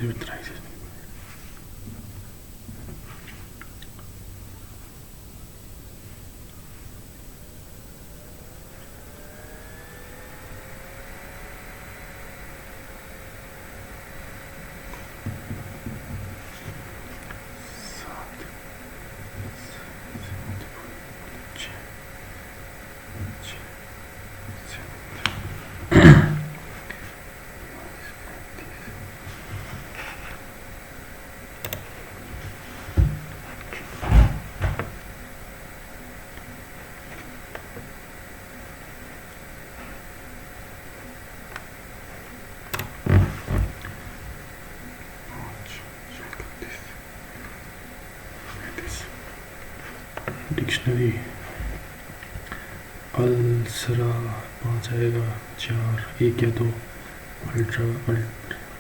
width rises. Dictionary अल्सरा 5 आएगा, 4 1 या 2,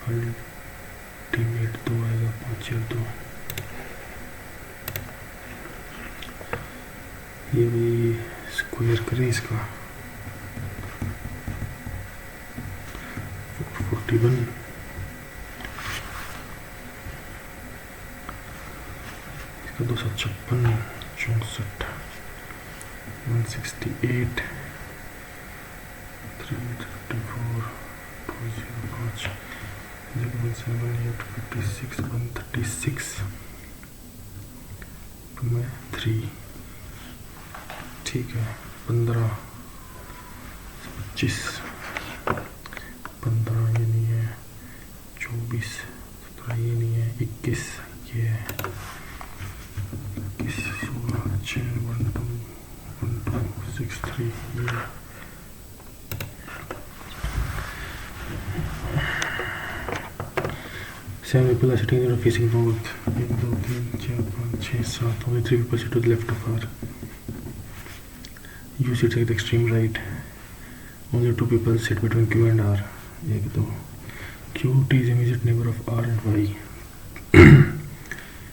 ultimate 2 आएगा, 5 या 2। ये भी स्क्वायर करें इसका 41, इसका 256, 64, 168, 354, 205, 078, 56, 136, 3, ठीक है। 15, 25, 15 ये नहीं है, 24, 17 ये नहीं है, 21 ये है, 21, 16, 6, 1 2 1 2 6 3 ये। Seven people are sitting there facing north. 1 2 3 4 5 6 7, only 3 people sit to the left of her. You sit at the extreme right. Only 2 people sit between Q and R. 1 2. Q T is the immediate neighbor of R and Y.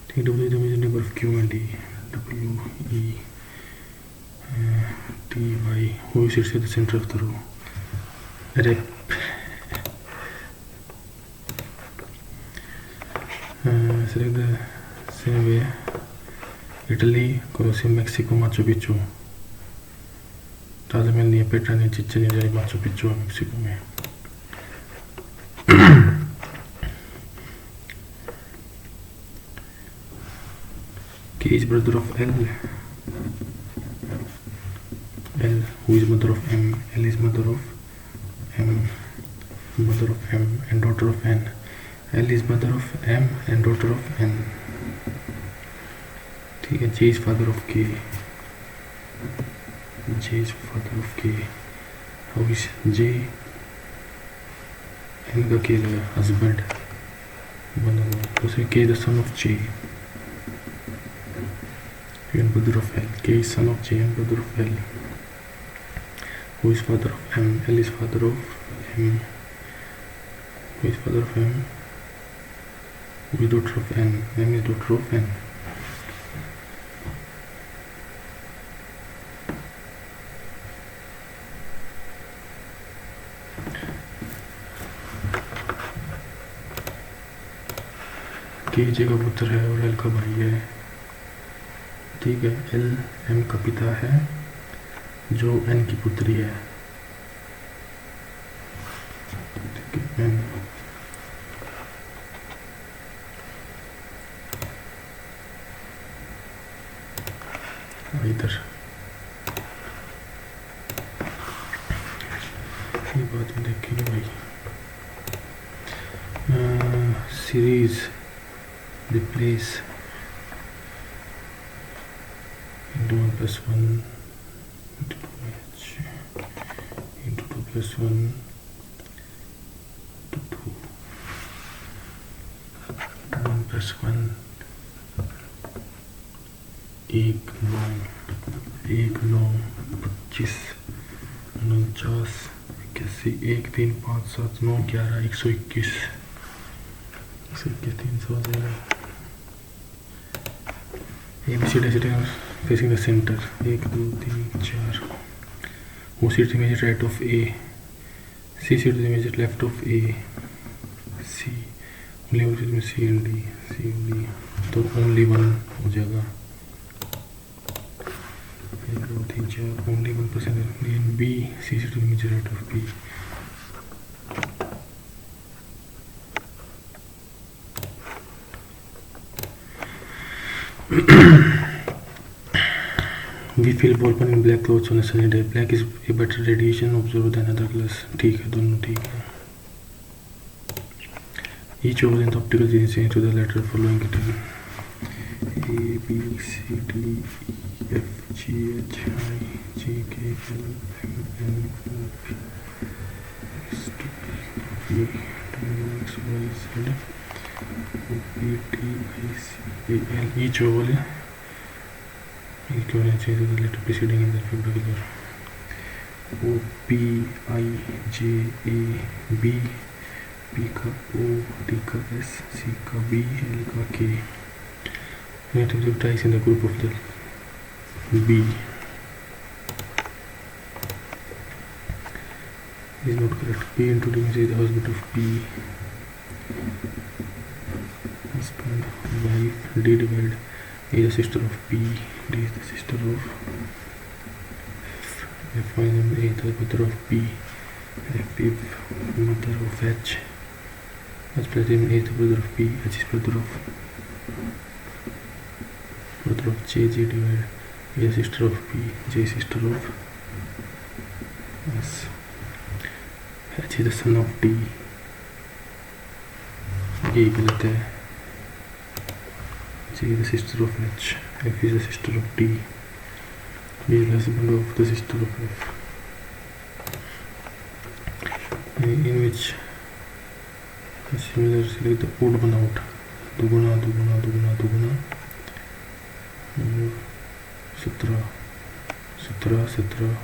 T W is the immediate neighbor of Q and E. W E T Y. Who sits at the center of the row? Rep. Select the same way. Italy, Colosseum, Mexico, Machu Picchu. Taj Mahal नहीं है, Petra नहीं, चिचन नहीं, Machu Picchu है Mexico में। K is brother of L. L, who is mother of M? L is mother of M, and daughter of N. L is mother of M and daughter of N. ठीक है। J is father of K. J is father of K. How is J? N का K लगा, husband बना हुआ, तो उसे K the son of J and brother of L. K is son of J and brother of L. Who is father of M? L is father of M. Who is father of M? Who is daughter of N? M is daughter of N. K J का पुत्र है और L का भाई है, ठीक है। L M का पिता है जो N की पुत्री है, ठीक है। N इधर ये बात में देखेंगे भाई। Series replace into 1 plus 1 into 2h into 2 plus 1 to 2 1 plus 1 1 9 1 9 25 49 81 1 3 5 7 9 11 121 121 300 आ जाएगा। ABCD sitting facing the center. 1 2 3 4. Who sits immediate right of A? C sits immediate left of A. C. Level में सी एंड डी, तो only one हो जाएगा, 1 2 3 4, only 1% and B C से to measure of B. We fill ballpen in black clothes on a sunny day. Black is a better radiation observer than other colors. ठीक है, दोनों ठीक है. Each oval in the optical series change to the letter following it in A, B, C, D, E, F, G, H, I, J, K, L, M, N, O, P, S, T, U, V, W, X, Y, Z, O, P, T, I, C, A, L. Each oval equivalent change to the letter preceding in the alphabetical order. O, P, I, J, A, B, P का O, D का S, C का B, L का K. Relative ties in the group of the B is not correct. P into D is the husband of P. Husband, wife. D divided is the sister of P. D is the sister of F. F minus A is the brother of P. F is mother of H. H plus M is the brother of P. H is brother of J. J divided is the sister of P. J is sister of S. H is the son of D. ये गलत है. J is the sister of H. F is the sister of D. B is the husband of the sister of F. In which similar select the odd one out. दुगुना दुगुना दुगुना दुगुना 17 17 17.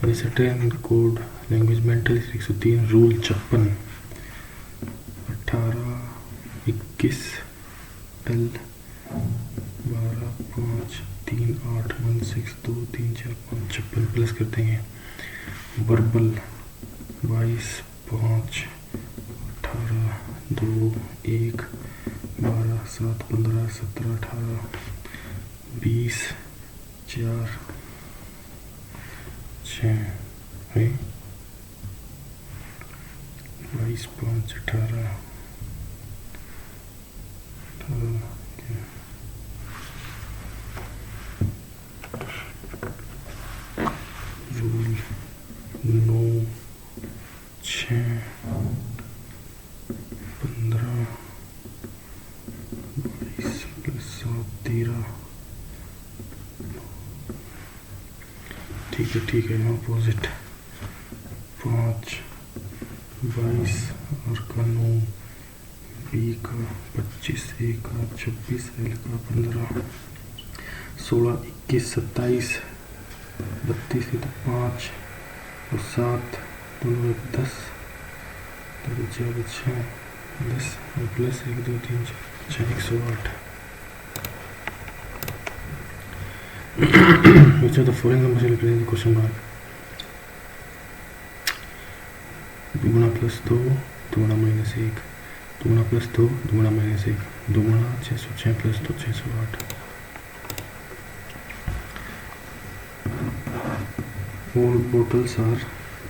In a certain code language mental 103 rule 56 18 21 L 12 5 3 8 1 6 2 3 4 5 56 plus कर देंगे. Verbal 22 5 18 2 1 12 7 15 17 18 20 4 6 है 22 5 18 rule 9 6 15 22 plus 7 13. ठीक है opposite 5 22 और का 9 बी का 25 ए का 26 एल का 15 16 21 27 32 तो 5 और 7 दोनों में 10 तो 4 6 10 और plus 1 2 3 4 6 108. Which of the following numbers will represent the question mark? दुगुना प्लस 2 दुगुना माइनस 1 दुगुना प्लस 2 दुगुना माइनस 1 दुगुना 606 plus 2 608. All bottles are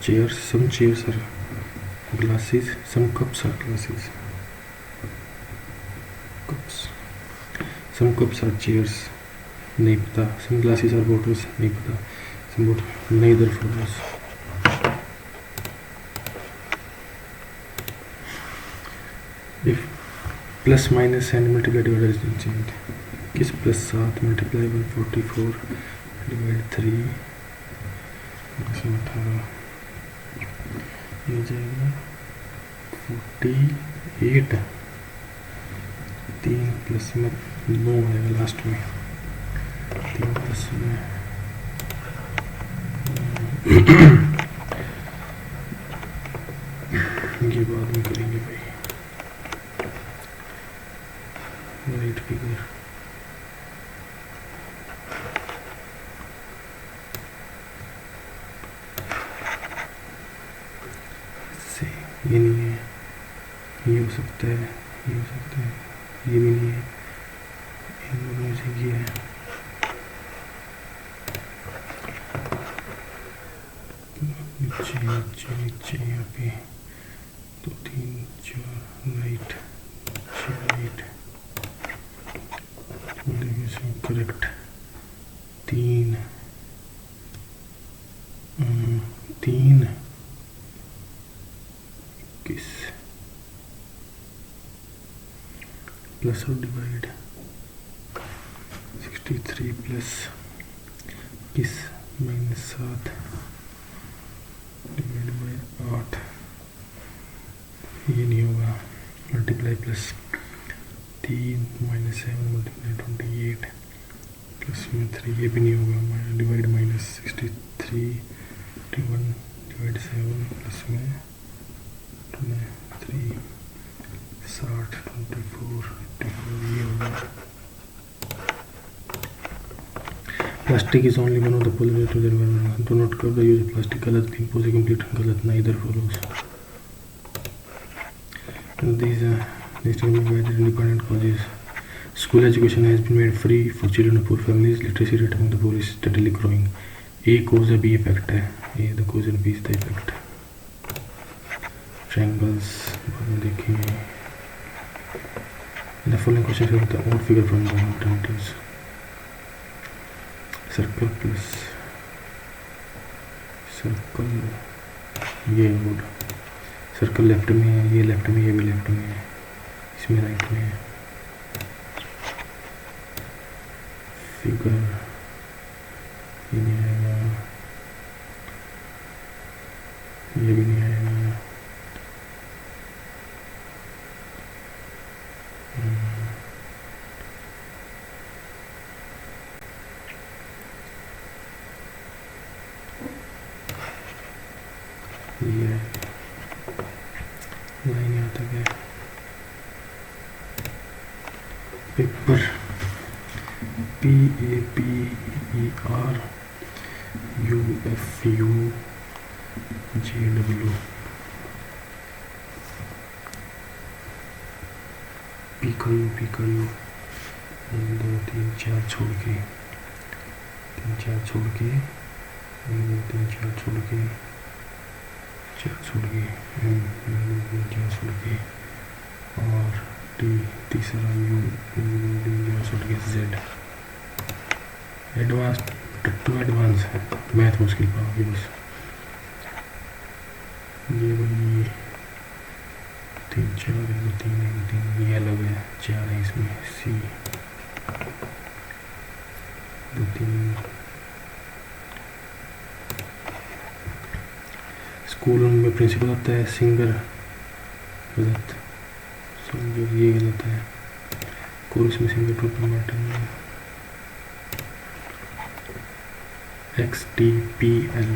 chairs. Some chairs are glasses. Some cups are glasses. Some cups are chairs. नहीं पता. Some glasses are bottles. नहीं पता. Some bottle. Neither follows. If plus minus and multiply divided is unchanged. किस plus 7 multiply 144 divide 3 18 ये जाएगा 48. 3 plus में 9 आएगा last में. 3 प्लस में ये बाद में करेंगे भाई. राइट फिगर से ये नहीं है, ये हो सकता है, ये हो सकता है, ये भी नहीं है, इन दोनों में से ये है। नीचे नीचे नीचे यहाँ पे 2 3 4 राइट, 6 राइट, करेक्ट। 3 किस प्लस और डिवाइड 63 प्लस किस -7 डिवाइड बाई 8, ये नहीं होगा। मल्टीप्लाई प्लस 3 -7 मल्टीप्लाई 28 प्लस में 3, ये भी नहीं होगा। डिवाइड -63 21 डिवाइड 7 प्लस में 3 60 24 84, ये होगा। Plastic is only one of the polymer to the environment. Do not cover the use of plastic. गलत, भी impose complete गलत, neither follows. These can be guided independent causes. School education has been made free for children of poor families. Literacy rate among the poor is steadily growing. A cause है, B effect है. A the cause and B is the effect. Triangles बाद में देखेंगे. The following question is the odd figure from the alternatives. Circle plus circle, ये would, circle left में है, ये left में, ये भी लेफ्ट में है, इसमें राइट में है। फिगर ये नहीं आएगा, ये भी नहीं आएगा। ये लाइन यहाँ तक है। पेपर PAPERUFUJW, P का U 1 2 3 4 छोड़ के 3 4 छोड़ के 1 2 3 4 छोड़ के 4 छोड़ के 1 2 3 4 छोड़ के और टी तीसरा U 1 2 3 4 छोड़ के Z। एडवांस टू एडवांस है, मैथ मुश्किल पाओगे बस। ये वही 3 4 1 2 3 1 2 3, ये अलग है, 4 है इसमें, C 2 3। स्कूल में प्रिंसिपल होता है सिंगर, गलत, सिंगर ये गलत है। कोर्स में सिंगर टू टमाटर XTPL,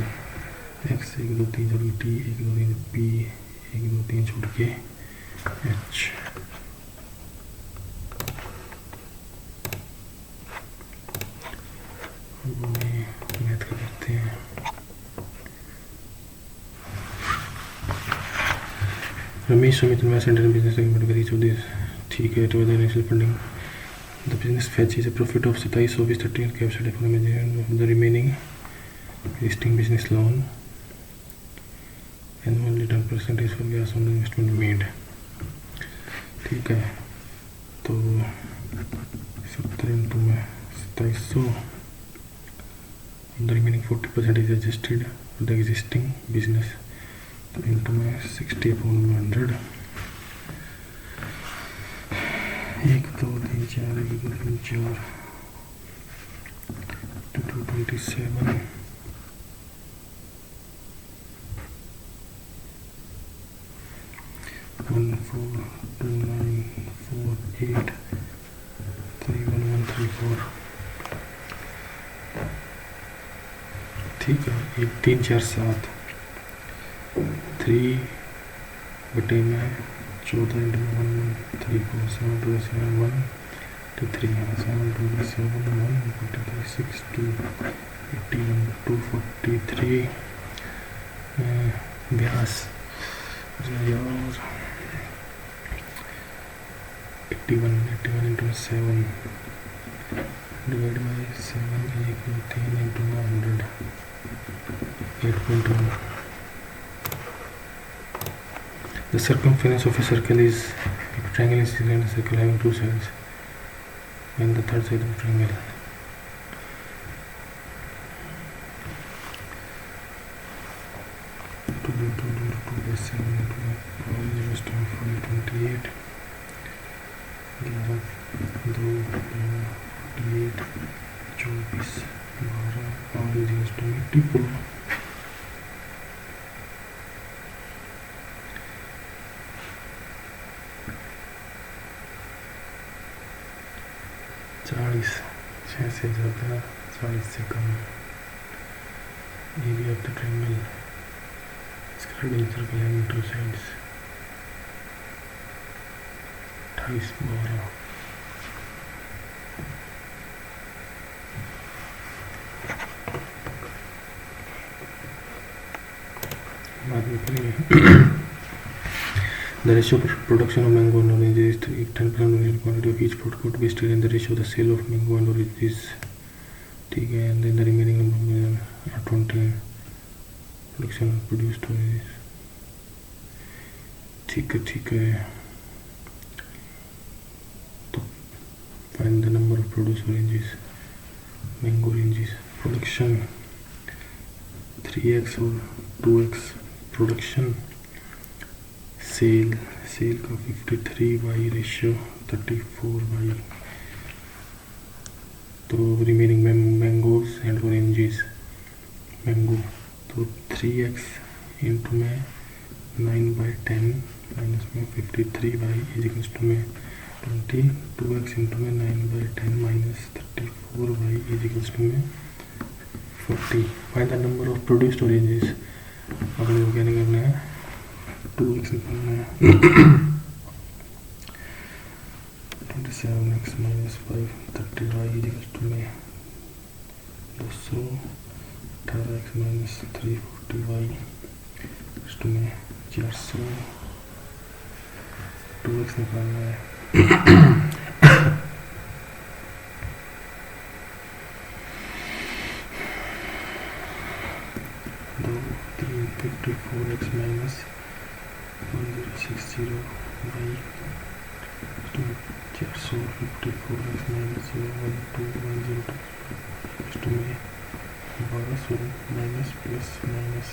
X 1 2 3 छोड़ के T 1 2 3 P 1 2 3 छोड़ के H। मैथ का करते हैं। Ramesh Sumit invest in business segment each of these, ठीक है। तो initial funding, the business fetch is a profit of 2730 captured for the remaining existing business loan, annual return percentage for gas on the investment made, ठीक है। तो 70 into में 2700, the remaining 40% is adjusted for the existing business, तो into में 60/100, 1 2 3 4 1 2 3 4 227 1 4 2 9 4 8 3 1 1 3 4, ठीक है। 1 3 4 7 3 बटे में 14 into 1 3 4 7 2 7 1 2 3 7 2 7 1 43 6 2 81 243 Vyas 81 into 7 divided by 7 is equal to 10 into 100. 8.1. The circumference of a circle is, if a triangle is a circle having two sides, and the third side of the triangle. से ज़्यादा 40 से कम area of the triangle square circle having two sides 28 12 बाद में करेंगे. The ratio of production of mango and orange is 10% of the quantity of each product could be still in the ratio of the sale of mango and orange is ठीक है, and then the remaining number are 20 production of produced oranges. ठीक है तो find the number of produced oranges, mango oranges. Production 3x or 2x production. Sale का 53 ratio 34 तो remaining mangoes and oranges. Mango तो 3x into में 9/10 minus में 53 is equals to में 20. 2x into में 9/10 माइनस 34 इज इक्वल्स टू में 40. Find the number of produced oranges. अपने को क्या करना है, 2x निकालना है. 27x minus 5 30y is equals to में 200. 18x minus 340y equals to में 400. 2x निकालना है. 54x minus 1060 by 454x minus 01210 to me 1200 minus plus minus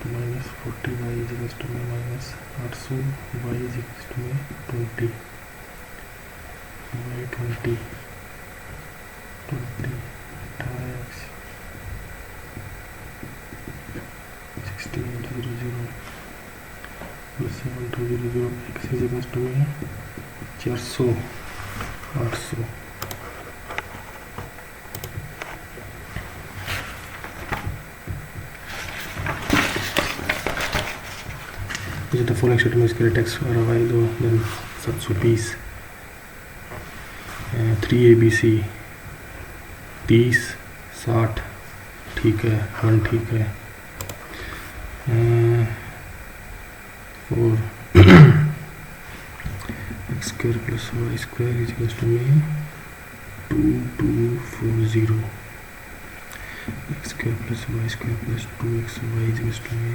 to minus 40y is equals to me minus 800 y is equals to me 20 by 20 times 6800 plus 7200 x is equals to me 400 800. Is it the following statement is correct? X or y दो then 720 3ABC 30 60 ठीक है. 1 ठीक है. 4 x square plus y square is equals to me 2240. x square plus y square plus 2xy is equals to me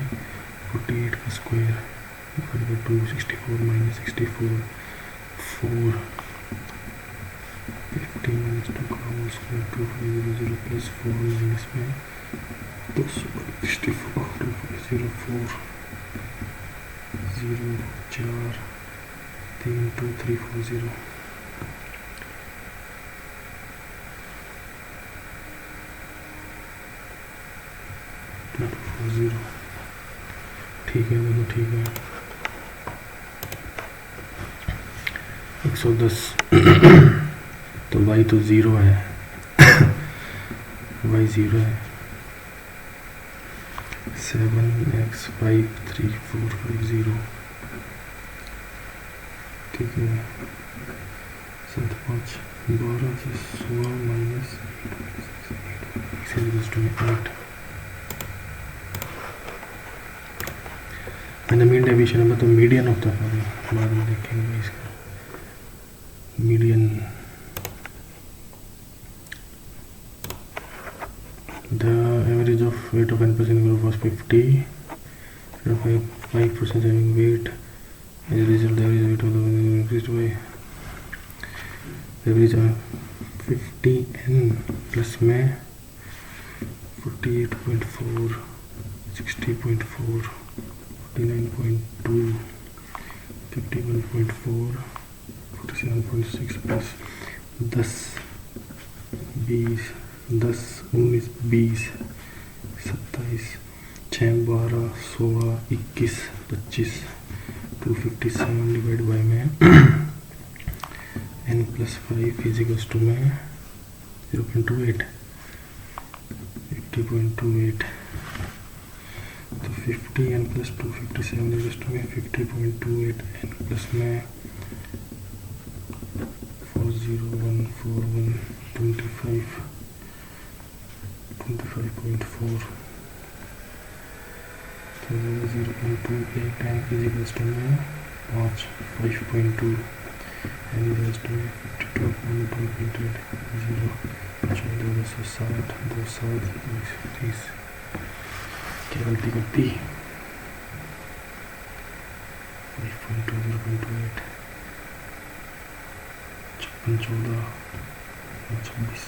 48 का square divided by 2 64 minus 64 4 50 minus 2 का whole square 2500 plus 4 minus में 264 2504 0 4 3 2 3 4 0. ठीक है, दोनों ठीक है. 110 तो y तो 0 है. y 0 है. 7x 5 3 4 5 0 ठीक है. 7 5 12 से 16 माइनस 8. एंड मीन डेविएशन में तो मीडियन होता है, बाद में देखेंगे इसका median. The average of weight of n% group was 50, 5% having weight. As a result, the average weight of the increased by average 50n plus में 48.4, 60.4, 49.2, 51.4, 47.6 प्लस 10, 20, 10, 19, 20, 27, 6, 12, 16, 21, 25, 257 डिवाइड बाई में n प्लस 5 फिजिकल्स टू में 0.28, 50.28, तो 50n plus 257 equals to में 50.28 n plus में 40141 25.4, तो 0.28 n physicals to में 5, 5.2 n equals to में 52.28, 0, 260, 260, क्या गलती करती 5.2, 0.28, 56, 14, 26,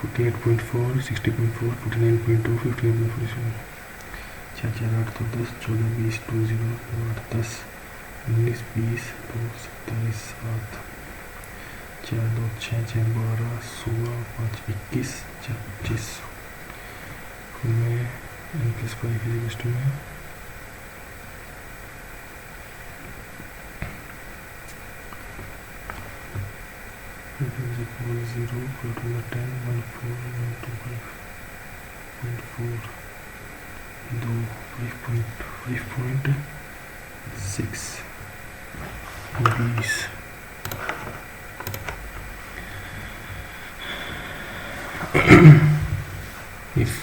48.4, 60.4, 49.2, 59.47, 4, 4, 8, 10, 14, 20, 20, 8, 10, 19, 20, 2, 27, 7, 4, 2, 6, 6, 12, 16, 5, 21, 4, 25, में n प्लस 5 इक्वल्स टू में 0, 10, 1, 4, 1, 2, 5.4, 2, 5.6, 20, if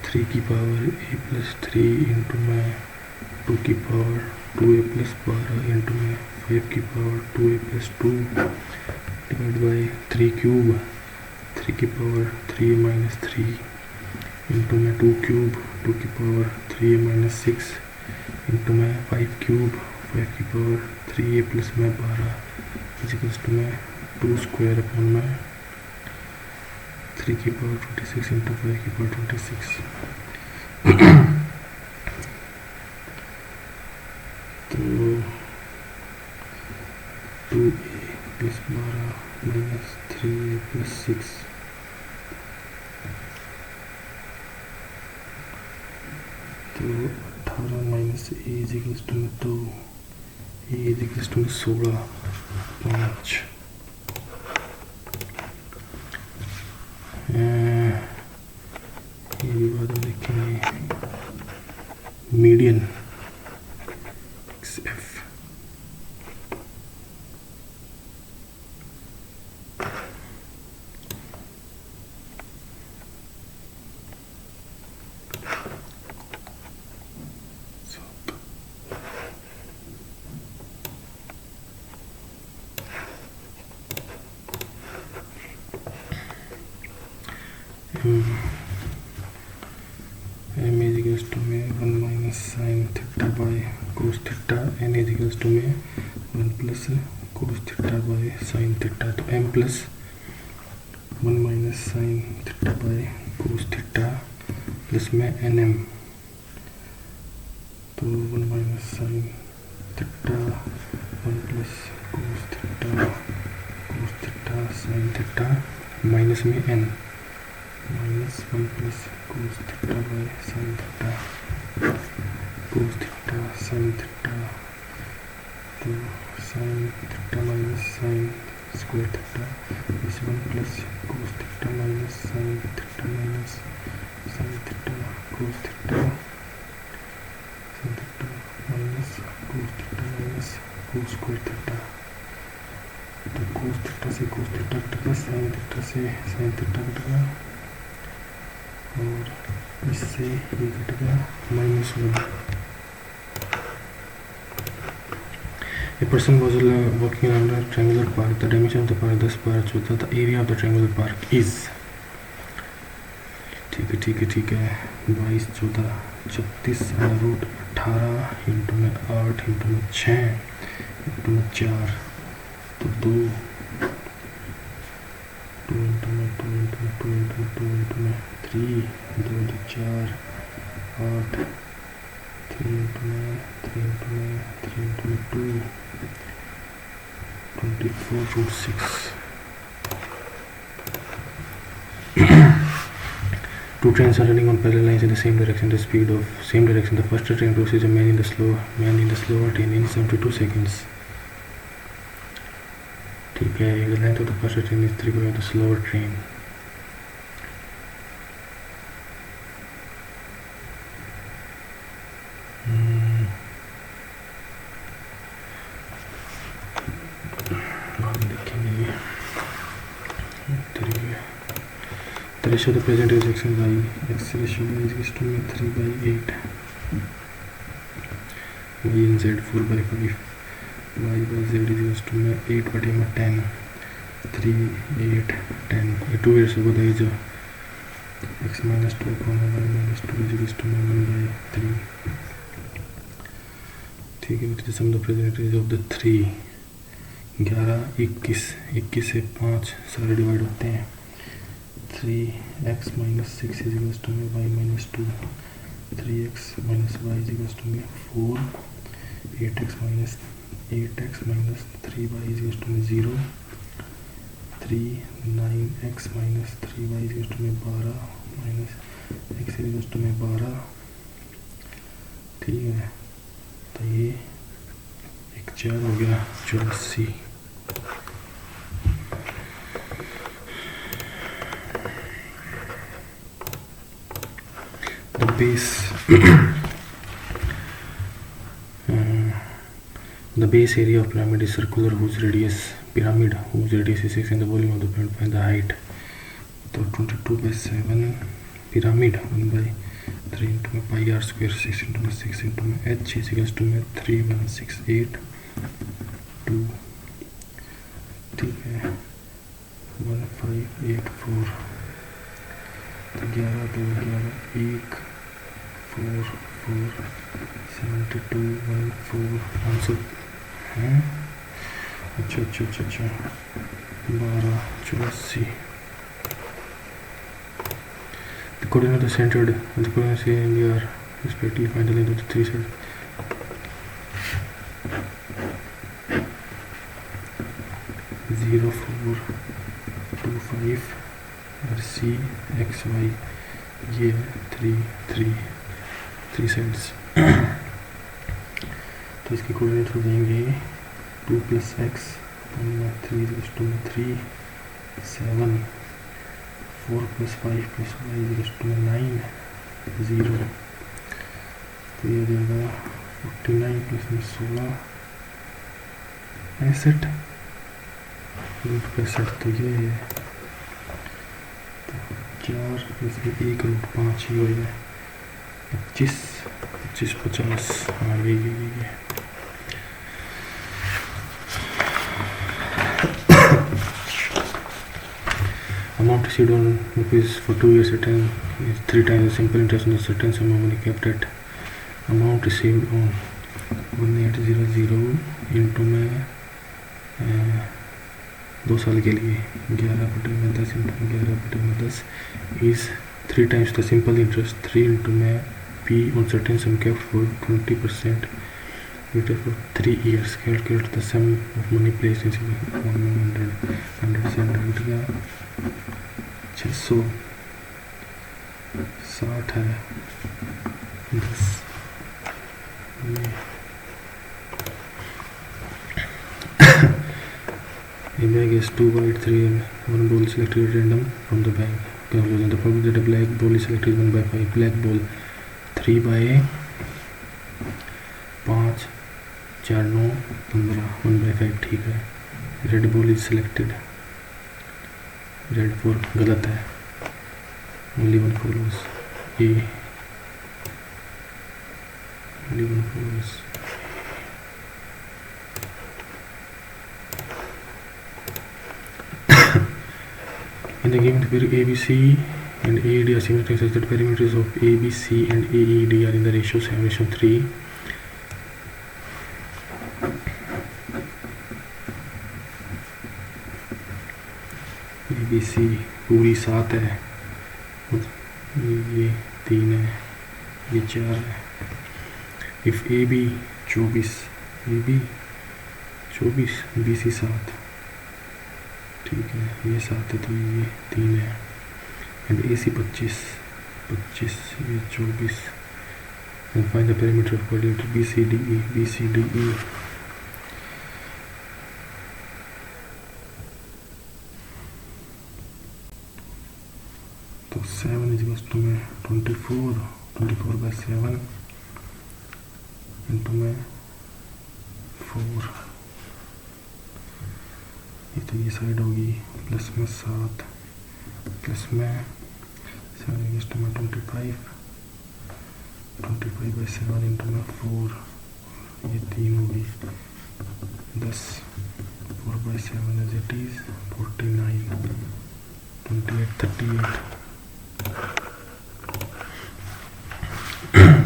3 की पावर a प्लस 3 इंटू में 2 की पावर 2a प्लस 12 इंटू में 5 की power 2a plus 2 divide by 3 cube, 3 की पावर 3a माइनस 3 इंटू में 2 क्यूब, 2 की पावर 3a माइनस 6 इंटू में 5 क्यूब, 5 की पावर 3a प्लस में 12 इक्वल्स टू में 2 स्क्वायर अपॉन में 3 की पावर 26 इंटू 5 की पावर 26, तो 2a plus 12 minus 3a plus 6, तो 18 माइनस a इक्वल्स टू में 2, a इक्वल्स टू में 16, 5, ये भी बाद में देखेंगे। Median XF m is equals to में 1 minus sin theta by cos theta, n is equals to में 1 plus cos theta by sin theta, तो m plus 1 minus sin theta by cos theta plus में nm, तो 1 minus sin theta 1 plus cos theta sin theta minus में n minus 1 plus cos theta by sin theta, cos theta sin theta, तो sin theta minus sin square theta इस 1 plus cos theta minus sin theta minus sin theta cos theta sin theta minus cos theta minus cos square theta, तो cos theta से cos theta cut गया, sine theta से sine theta cut गया, और इससे ये cut गया -1. A person was walking around a triangular park. The dimension of the park 10 par 14. The area of the triangular park is. ठीक है 22 14 36 √ 18 इंटू में 8 इंटू में 6 इंटू में 4, तो 2 इंटू में 2 इंटू में 2 इंटू में 2 इंटू में 3 2 2 4 8 3 इंटू में 3 इंटू में 3 इंटू में 2 24/6. Two trains are running on parallel lines in the same direction. The speed of same direction. The first train crosses a man in the slower train in 72 seconds. ठीक है, the length of the first train is 3 of the slower train. The ratio of the present is x and y. X ratio y is equal to 3/8. Y and z 4/5. Y by z is equal to 8/10. 3 8 10. 2 years ago the age of x minus 2 comma y minus 2 is equal to 1/3. ठीक है, the sum of the present is of the 3. 11 21 से 5 सारे divide होते हैं. 3x minus 6 is equals to y minus 2. 3x minus y is equals to 4. 8x minus 3y is equals to 0. 9x minus 3y is equals to 12 minus x is equals to 12. ठीक है, तो ये एक 4 हो गया 84. The base area of pyramid is circular, whose radius is 6 and the volume of the pyramid. Find the height. So 22/7 pyramid 1/3 into pi r square 6 into 6 into h is equals to 3168 ठीक है 1584. तो 11 2 11 1 4 4 72 1 4 500 हैं. अच्छा 12 84. The coordinates are centered and the coordinates A and B are respectively. Find the length of the three sides. 0 4 2 5 और C x y ये 3 sides. तो इसके coordinate हो जाएंगे 2 + x 3 = 3 7 4 + 5 + y = 9 0. तो ये देगा 49 + 16 65 √65. तो ये है 4 + 1 √5 ही हो गया 25 50. हाँ ये amount received on rupees for 2 years at time is 3 times the simple interest on the certain sum of money kept at. Amount received on 1800 into में 2 साल के लिए 11/10 into 11/10 is 3 times the simple interest. 3 into में P on certain sum kept for 20% for 3 years. Calculate the sum of money placed in 100 से 100 का 660 है 10. A bag is 2 white 3 and 1 ball selected at random from the bag. Conclusion: the probability that a black ball is selected is 1/5. Black ball 3/5 4 9 15 1/5. ठीक है. Red ball is selected, red 4 गलत है, only one follows, A only one follows. In the given figure, ABC and AED are symmetric such that perimeters of ABC and AED are in the ratio 7:3. ABC पूरी 7 है, ये 3 है, ये 4 है। If AB 24, AB 24, BC 7, ठीक है, ये 7 है तो ये 3 है, एंड AC 25, ये 24, and find the perimeter of quadrant BCDE। तो 7 इज टू में 24 बाई 7 इंटू में 4, ये तो ये साइड होगी, प्लस में 7, प्लस में 7 इज टू में 25 बाई 7 इंटू में 4, ये 3 होगी, 10, 4 by 7 is 49, 28, 38।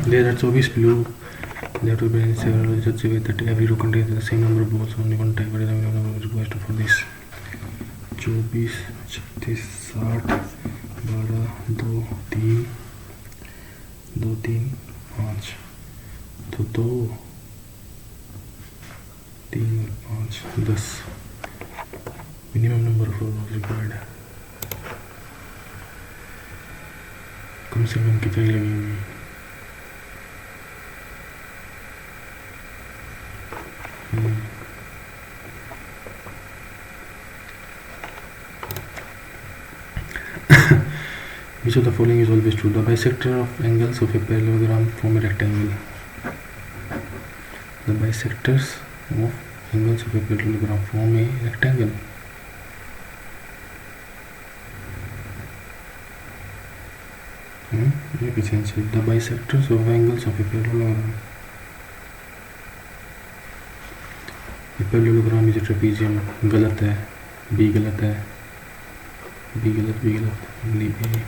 There are 24 blue. There will be several such a way that every row contains the same number of balls. Only one type. What is the minimum number required for this? 24, 36, 60, 12, 2, 3, 2, 3, 5, तो 2, 3 और 5, 10 minimum number of rows required. कम से कम कितनी लगेंगी? Which of the following is always true? The bisector of angles of a parallelogram form a rectangle. The bisectors of angles of a parallelogram form a rectangle. ये पीछे से the bisectors of angles of a parallelogram. A parallelogram is a trapezium. गलत है, B गलत है, B गलत, only A.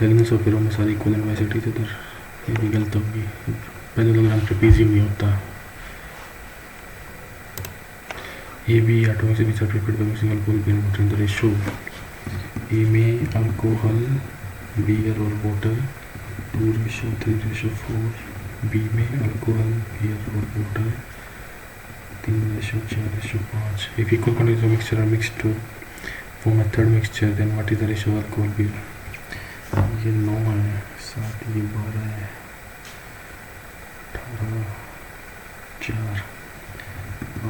Elements of arrow में सारी इक्वल एंड बाइसेक्टर थे, इधर ये भी गलत होगी, पैरेललोग्राम ट्रेपेजियम नहीं होता। ए बी एटॉमिक से भी separated by single pole pen water in the ratio A में अल्कोहल, बियर और वाटर 2:3:4, बी में अल्कोहल, बियर और water 3:4:5। If equal quantities of mixture are mixed to form a third mixture, then what is the ratio of alcohol beer? ये 9 है, 7, ये 12 है, 18, 4,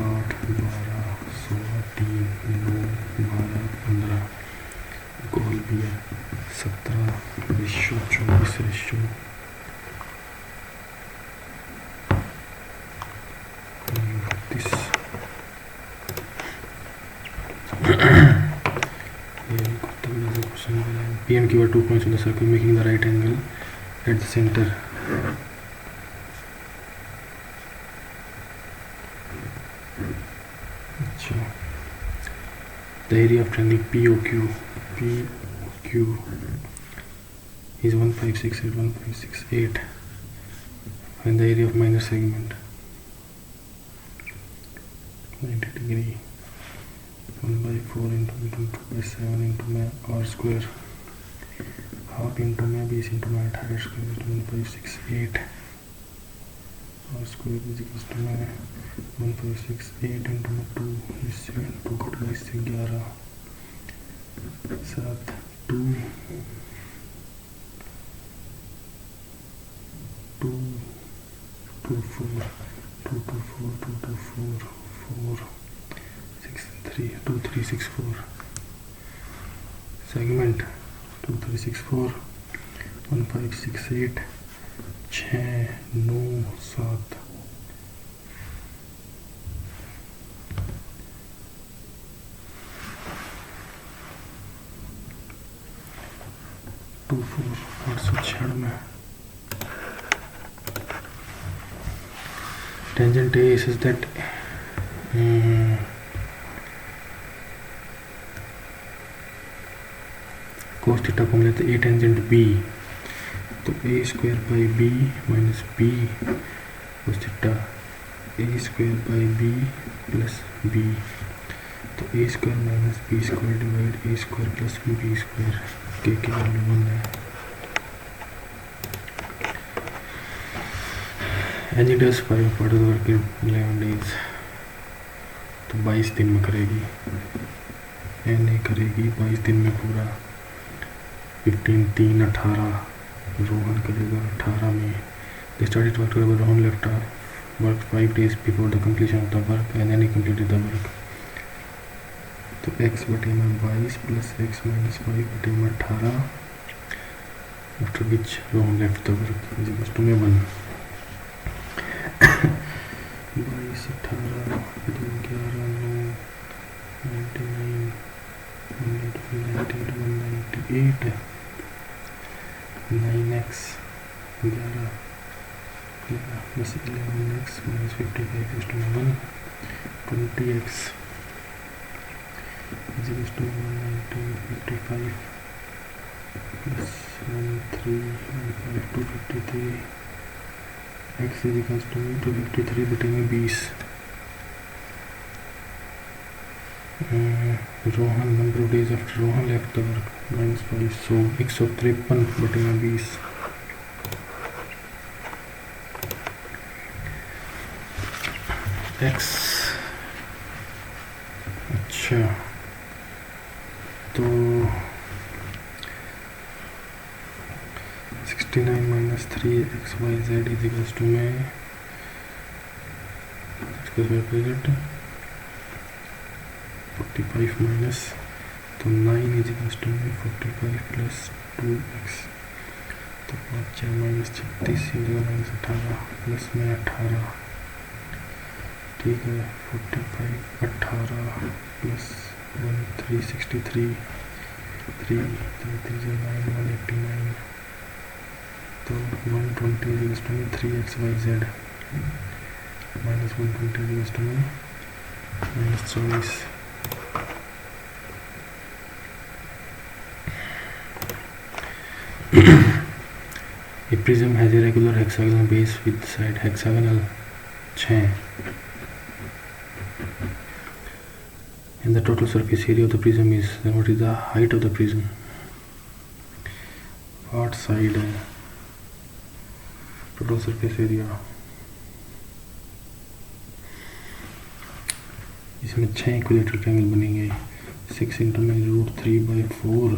8, 12, 16, 3, 9, 12, 15, alcohol beer 17, ratio 24 ratio 32। P and Q are 2 points on the circle making the right angle at the center. The area of triangle POQ is 1568. Find the area of minor segment 90 degree. 1/4 into 2/7 into my r square, half into my base into my entire square is 1568. R square is equals to my 1568 into my 2 is 7, 2 cut by 11, 7, 2, 2, 2, 4, 2, 2, 4, 2, 2, 4, 4, 6, 3, 2, 3, 6, 4. Segment 2, 3, 6, 4, 1, 5, 6, 8, 6, 9, 7, क्षण में। Tangent A is that cos theta को हम लेते A tangent B, तो A square by B minus B cos theta, A square by B plus B, तो A square minus B square divide A square plus B square, के की value 1 है। As it does 5 part work in 11 days, तो 22 दिन में करेगी, N A करेगी 22 दिन में पूरा। 15 3 18, रोहन करेगा 18 में। They started work together, Rohan left work 5 days before the completion of the work and then he completed the work. तो x बटे में 22 प्लस x माइनस 5 बटे में 18, after which Rohan left the work is equals to 1. 22 18 2 11 9 99 198 9x 11 plus 11x minus 55 is to 1, 20x is equals to 190 55 plus 1315 253, x is equals to 253 बटे में 20। Rohan number of days after Rohan left the work minus 5, so 153 बटे में 20। x अच्छा तो 69 minus 3 X Y Z is equals to में present 45 minus, तो 9 is equals to में 45 plus 2x, तो 5 4 माइनस 36 माइनस 18 प्लस में 18, ठीक है। 45 18 प्लस 1 363 3 3 9 189, तो 120 इज टू में 3x y z minus 120 is to में minus 24। A prism has a regular hexagonal base with side hexagonal 6 and the total surface area of the prism is, then what is the height of the prism? What side है total surface area, इसमें 6 equilateral triangle बनेंगे। 6 into में √3/4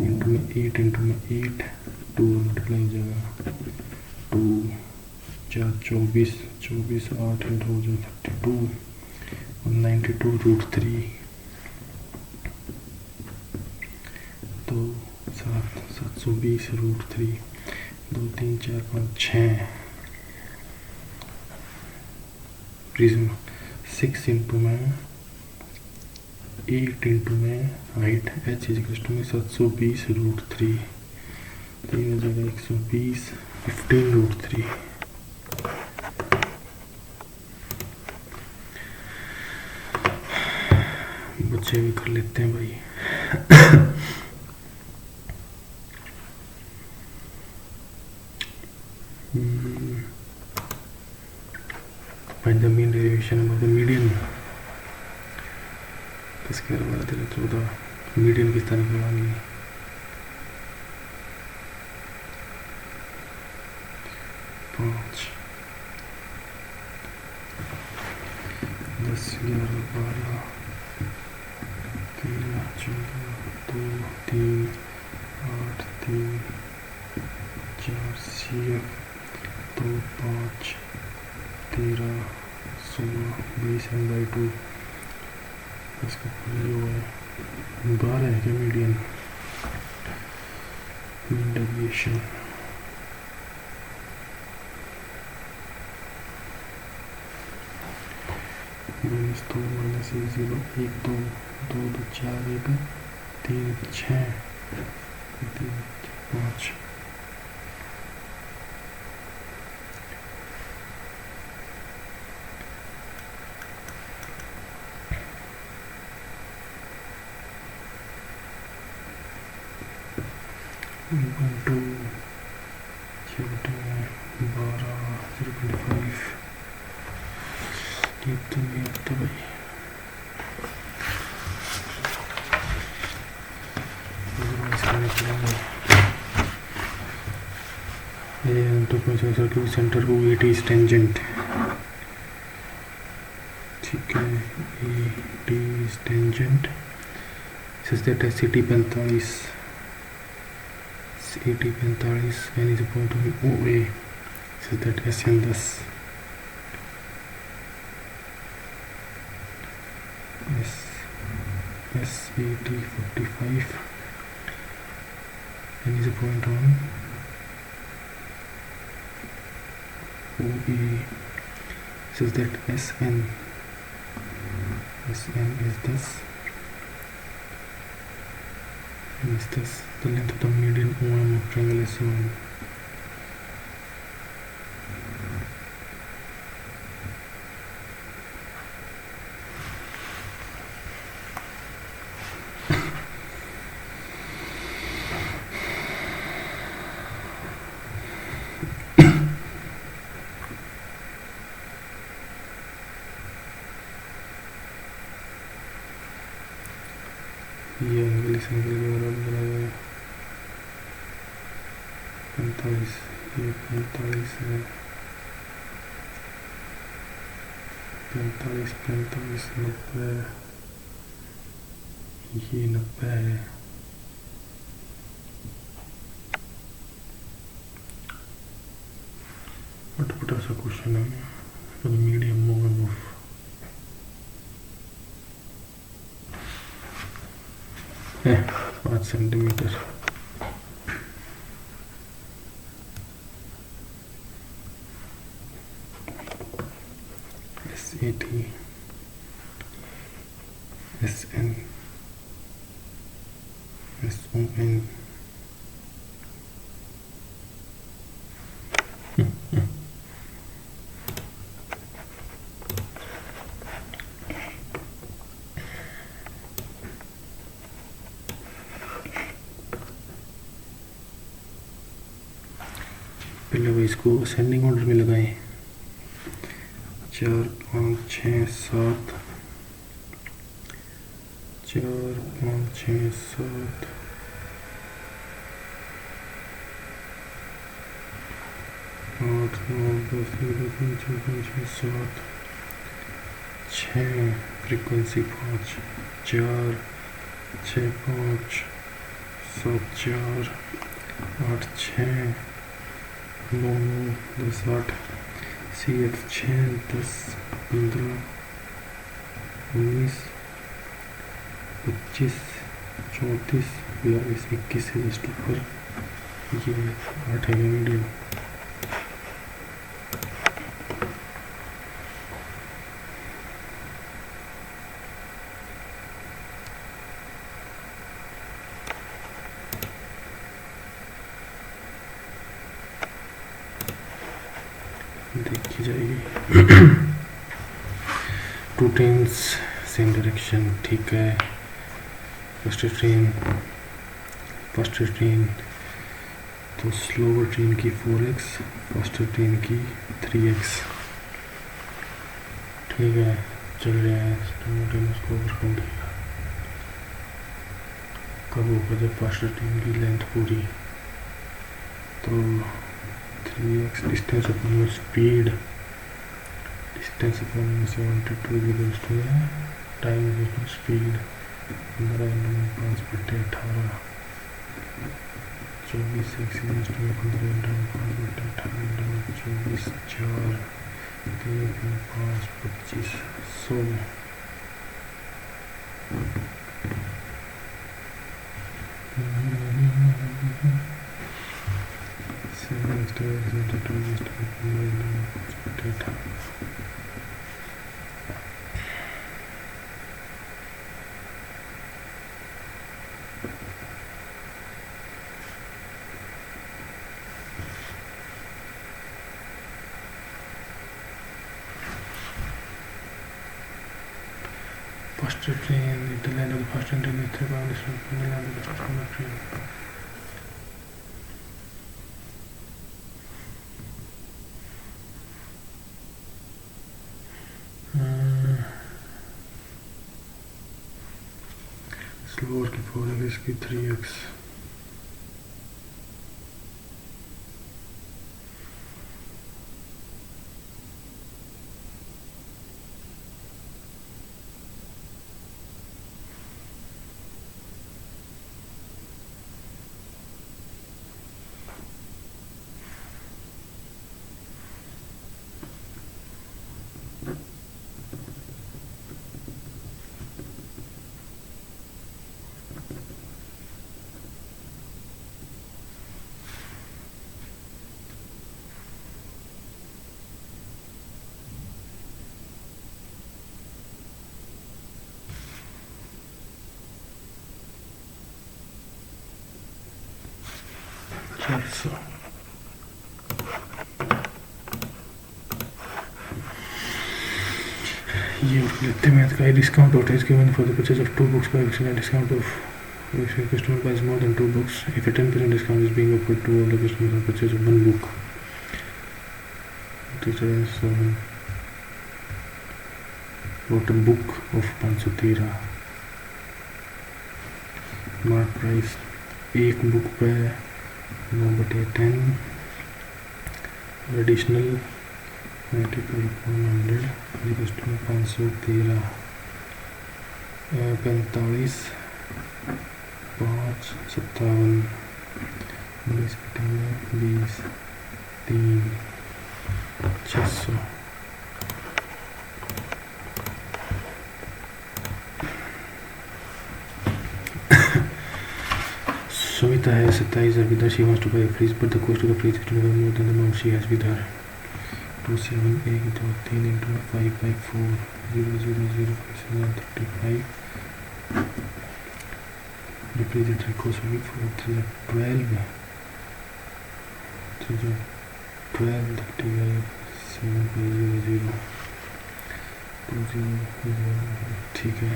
into में 8 into में 8, 2 multiply हो जाएगा 2 4 24 24 8 into हो जाएगा 32 और 92 √3, तो 720 √3, 2 3 4 5 6 प्रिज्म 6 इंटू में 8 इंटू में height h is equal to में 720 √3, तो ये हो जाएगा 120 15 √3। बच्चे भी कर लेते हैं भाई। Find the mean derivation of the median। इसके बाद 14 मीडियन किस तरह निकलवानी है। 5 10 11 12 13 14 2 3 8 3 4 CF 2 5 13 16 20 n/2, इसका जो है 12 है क्या मीडियन मीन डेविएशन। -2 -1 0 1 2 2 2 4 1 3 6 3 5 1.2 12 0.5 ये तो भाई सर्कल सेंटर को 80 इज टेंजेंट, ठीक है, 80 is tangent, such that SCT 45 80 45 N is point of OA, such that SN 10 SAT 45 and is a point on OE, says that SN is this, and is this the length of the median OM of triangle S1. ये English के बराबर बनाया 45, ये 45 है, 45 45 90, ये 90 है, अटपटा सा क्वेश्चन है for the medium moment of 5 centimetre. SAT SN SON पहले वो इसको असेंडिंग ऑर्डर में लगाएं, 4 5 6 7, 4 5 6 7, 8 9 10 11 12 13 14 15 16 17, 6 फ्रीक्वेंसी 5, 4 6 5 7 4 8 6 9 10 8, CF 6 10 15 19 25 34 42 21 से जस्ट ऊपर ये 8 है मीडियम। देखी जाएगी। 2 ट्रेन्स सेम डायरेक्शन, ठीक है। फर्स्ट ट्रेन तो स्लोवर ट्रेन की 4x, फर्स्ट ट्रेन की 3x, ठीक है, चल रहा है। ट्रेन उसको ओवरकम किया कब होगा, जब फर्स्ट ट्रेन की लेंथ पूरी, तो 3x distance upon speed, distance upon 72 equals to time equal speed, 15/5/18, 24 accidence to 15/5/18, 24 4 3 5 25 100। First train, the line of the first train is 3 pounds from the line of the first train. इसकी 4x इसकी 3x। ये लेते हैं math का discount होता है इसके one for the purchase of 2 books by excellent discount of if a customer buys more than 2 books if a 10% discount is being offered to all the customers on purchase of 1 book. Teacher wrote a book of 513 mark price एक book पे 9/10 additional 95/100 customer 513 45 5 57 20 20 3 600 Sumita has 27,000 with her. She wants to buy a fridge, but the cost of the fridge is never more than the amount she has with her. 278 into 5 by 4 0005735. Refrigerator cost will be 4 3 12 12 35 7 by 00 ठीक है.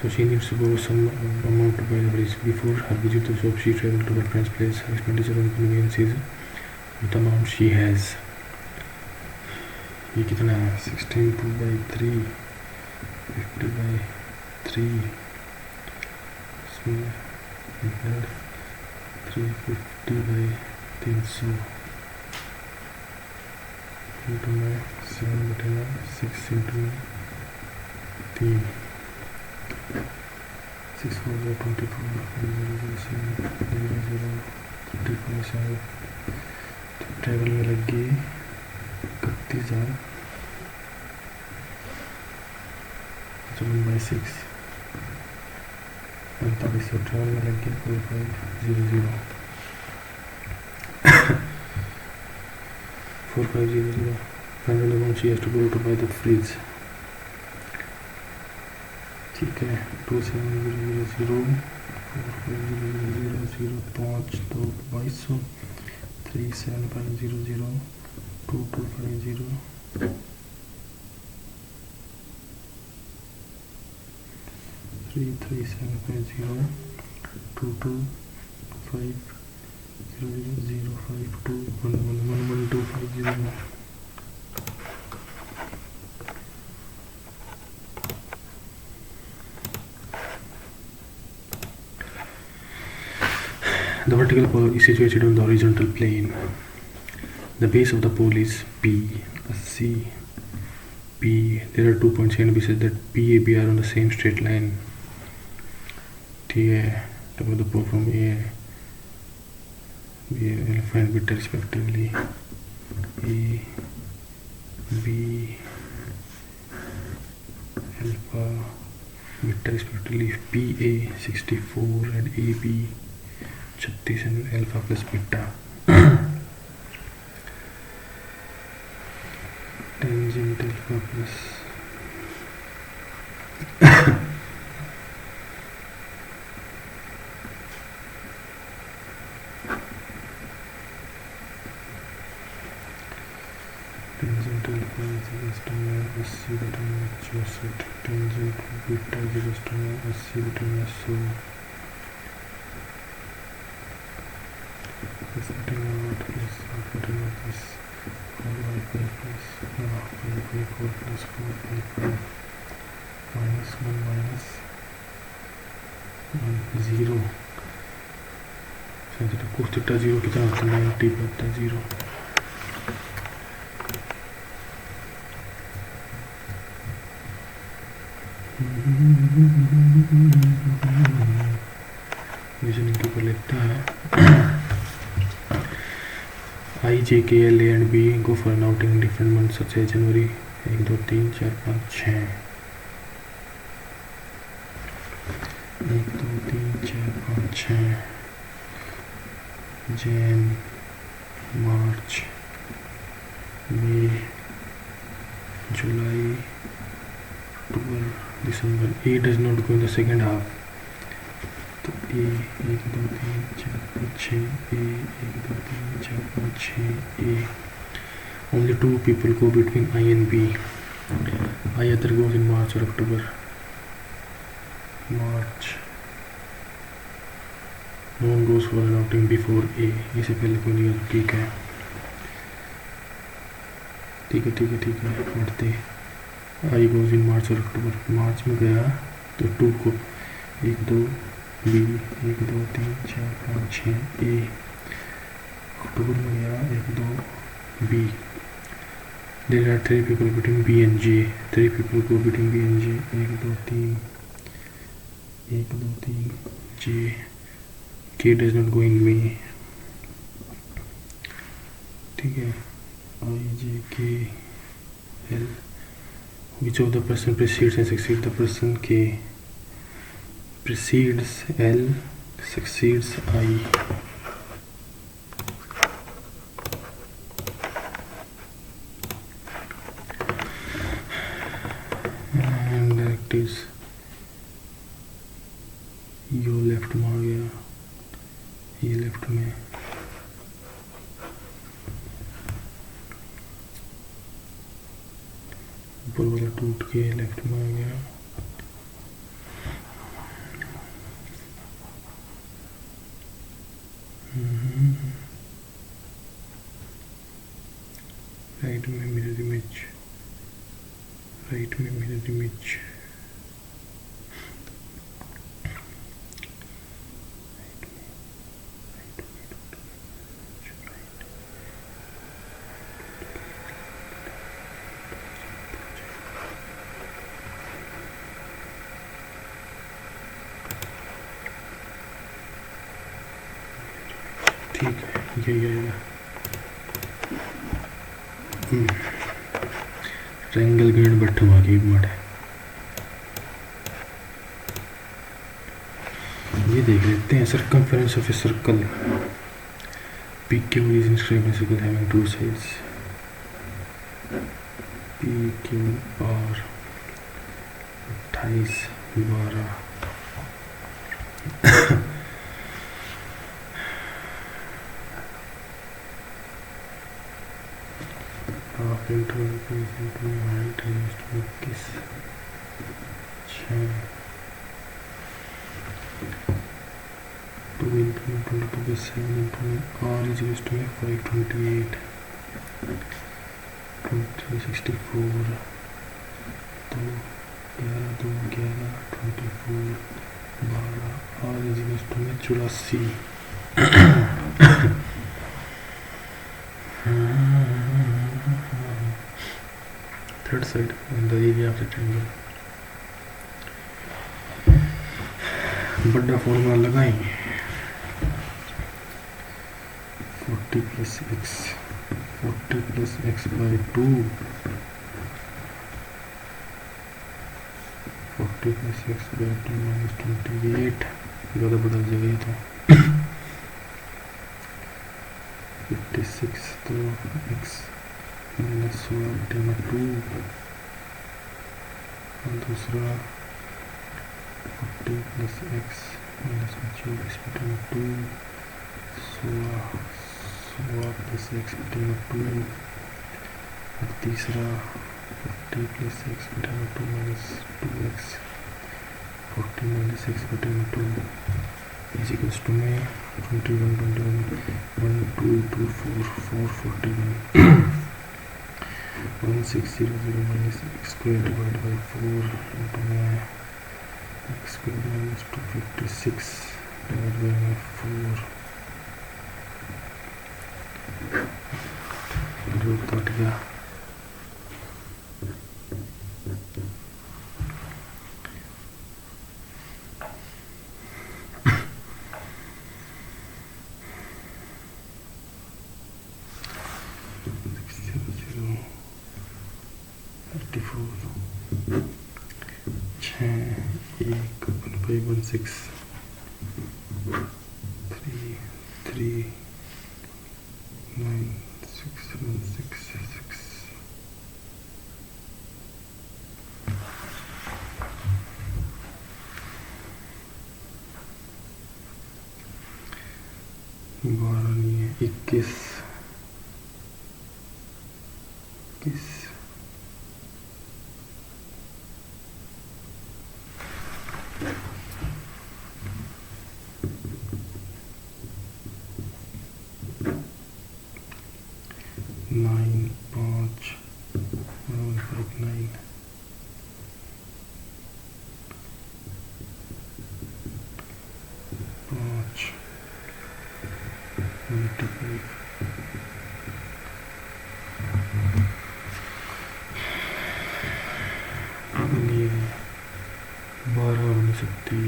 So she needs to borrow some amount to buy the fridge. Before her visit to the shop, she traveled to her friend's place. Her expenditure on convenience is the amount she has. ये कितना है 16/3 50/3 इसमें 350/300 into 7/6 into 3 6 4 24 0 travel में लग गई 31,000 1/6 4500 travel में लग गया 4500 4500 final amount she has to go to buy the fridge. ठीक है 2700 4500 5 2 2200 37500 2250 33750 2250 052 111250. The vertical pole is situated on the horizontal plane. The base of the pole is P. C. P. There are 2 points A and B such that P, A, B are on the same straight line. T. A. Top of the pole from A. B. Alpha and beta respectively. A. B. Alpha. Beta respectively. P. A. 64 and A. B. 36 and alpha plus beta. Tangent alpha plus tangent alpha is equals to SC beta minus 64. Tangent beta is equals to SC beta minus 100. This beta naught plus half beta naught is 4/5 plus 4/5 plus 4/5 minus 1 minus 0 cos theta 0 कितना होता है 90 पे होता है 0। Reasoning के ऊपर लिखता है I, J, K, L, A and B go for an outing in different months such as January 1 2 3 4 5 6 1 2 3 4 5 6 Jan, March, May, July, October, December। A does not go in the second half। तो A 1 2 3 4 5 6 A 1 2 3 4 5 6 A। Only 2 people go between I and B। I either goes in March or October। March। No one goes for an outing before A। इससे पहले कोई नहीं गया। ठीक है ठीक है ठीक है ठीक है पढ़ते। I goes in March और October। मार्च में गया तो 2 को 1 2 B 1 2 3 4 5 6 A। अक्टूबर में गया 1 2 B। There are 3 people between B and J। 3 people go between B and J। 1 2 3 1 2 3 J। K does not go in May। ठीक है I J K L। Which of the person precedes and succeeds the person K? Precedes L, succeeds I। And directives yo left में आ गया ये left में ऊपर वाला टूट के लेफ्ट में आ गया। राइट में मिरर इमेज राइट में मिरर इमेज ठीक है यही आएगा। ट्रायंगल गेंद बट्ठवा की मट है। ये देख लेते हैं circumference of a circle. PQ is inscribed in a circle having 2 sides। PQR 28 12 half into height है 21 6 2 into 22 7 into R is used to make 528 364 2 11 2 11 24 12 R is used to make 84। Third side in the area of the triangle। बड़ा formula लगाएंगे 40 plus x by 2 40 plus x by 2 minus 28 ज़्यादा बदल जाएगा तो 56 तो x minus 2 और दूसरा 40 plus x minus 24 बटे 2 16 plus x बटे 2 और तीसरा 40 plus x बटे 2 minus 2x 40 minus x बटे 2 is equals to में 21 1 2 2 4 41 1600 minus x square divided by 4 into में x square minus 256 divided by 4 root cut गया. Six, 3, 3, 9, 6, 7, 6, 6. बारह नहीं है, 21, 21. नाइन 5 9 5 25 ये 12 हो नहीं सकती.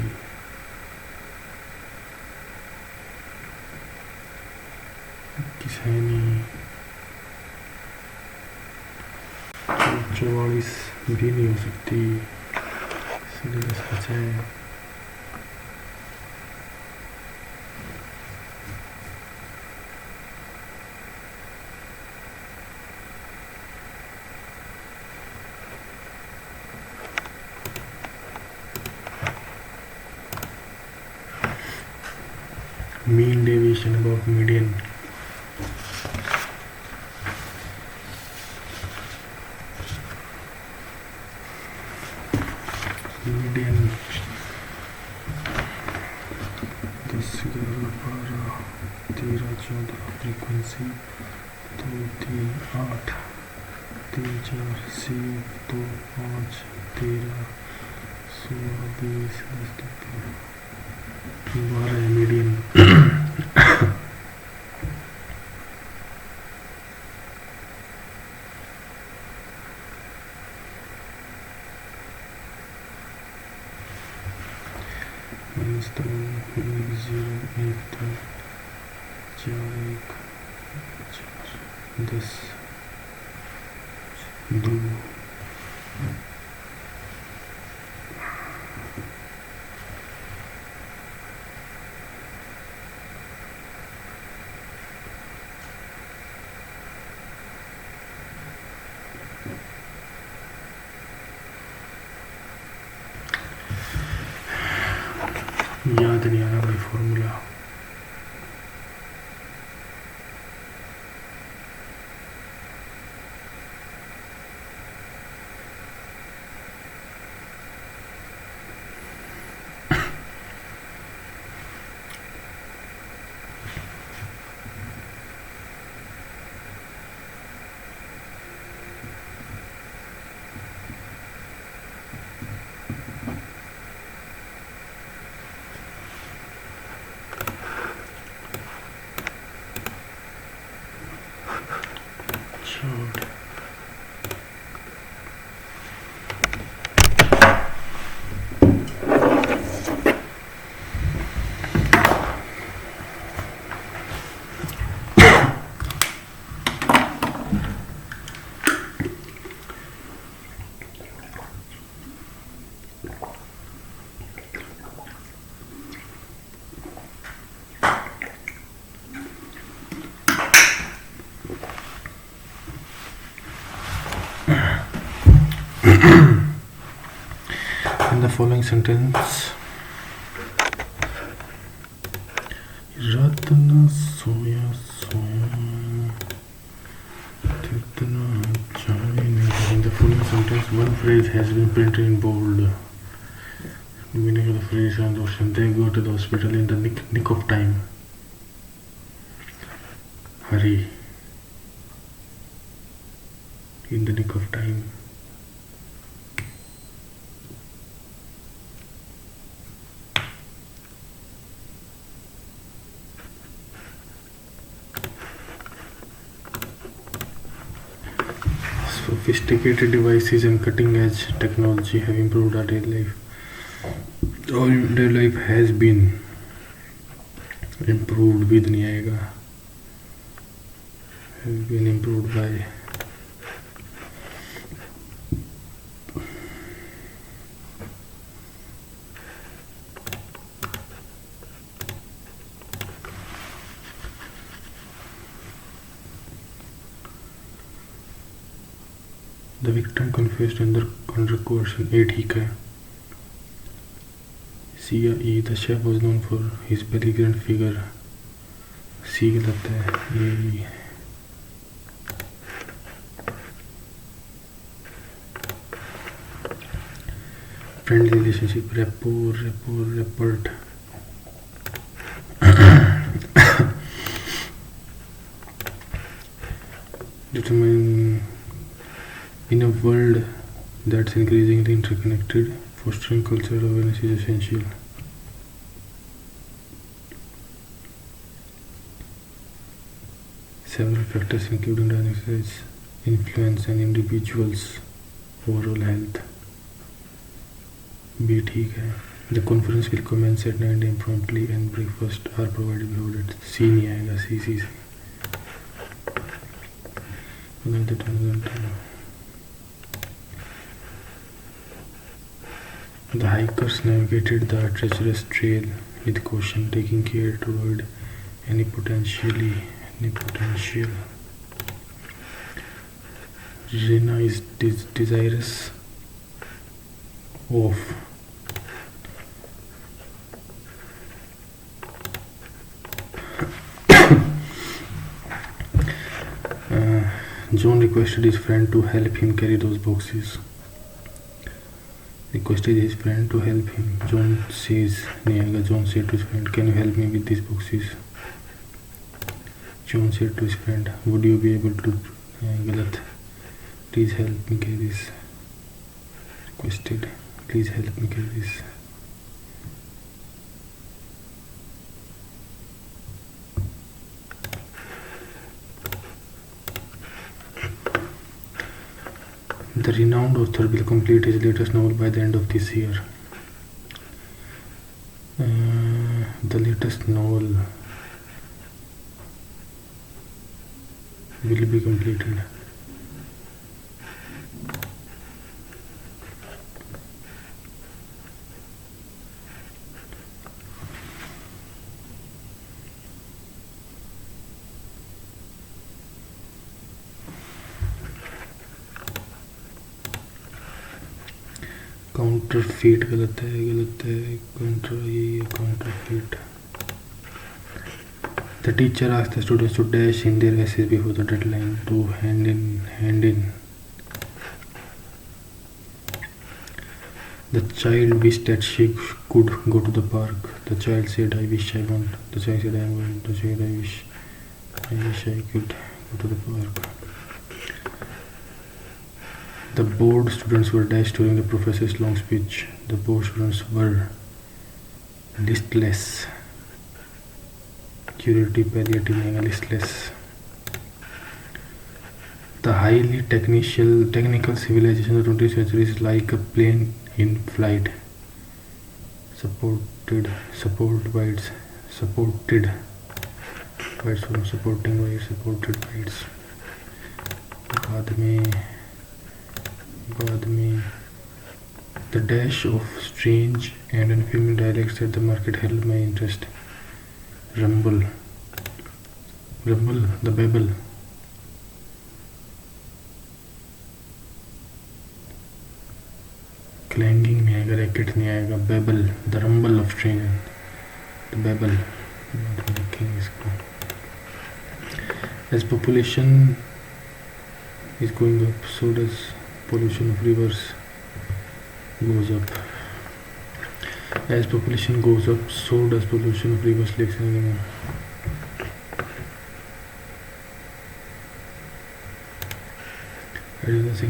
किस है नहीं. 44 भी नहीं हो सकती. इसलिए सच है. Mean deviation above median. Median 10, 11, 12, 13, 14. Frequency 2, 3, 8, 3, 4, 7, 2, 5, 13, 16, 20, 12 है मीडियन. माइनस 2, 1, 0, 1, 2, 4, 1, 4, 10, 2. याद नहीं आ रहा भाई formula. In the following sentence, Ratna soya Tirtana chai. In the following sentence, one phrase has been printed in bold. The meaning of the phrase and ocean. They go to the hospital in the nick of time. Hurry. In the nick of time. sophisticated devices and cutting-edge technology have improved our daily life. Our daily life has been improved with नहीं आएगा, has been improved by the victim confessed under coercion. A ठीक है. C या E, the chef was known for his belligerent figure. C गलत है. ये friendly relationship, rapport. Determine in a world that's increasingly interconnected, fostering cultural awareness is essential. Several factors including diet, exercise influence an individual's overall health. B ठीक है. The conference will commence at 9 a.m. promptly and breakfast are provided before it. C नहीं आएगा. C. The hikers navigated the treacherous trail with caution, taking care to avoid any potential. Rina is desirous of John requested his friend to help him carry those boxes. Requested his friend to help him. John says, John said to his friend, "Can you help me with these boxes?" John said to his friend, "Would you be able to?" Galat. Please help me carry this. Requested, please help me carry this. The renowned author will complete his latest novel by the end of this year. The latest novel will be completed. Counterfeit गलत है counterfeit. The teacher asked the students to dash in their essays before the deadline to hand in. The child wished that she could go to the park. The child said, "I wish I want." The child said, "I want." The child, I wish I could go to the park." The bored students were dashed during the professor's long speech. The bored students were listless. Curative, palliative, listless. The highly technical civilization of the 20th century is like a plane in flight, supported by its बाद में the dash of strange and unfamiliar dialects at the market held my interest. Rumble, the babble. Clanging नहीं आएगा, racket नहीं आएगा. Babble, the rumble of strange, the babble. As population is going up, so does pollution of rivers goes up. As population goes up, so does pollution of rivers, lakes and animals.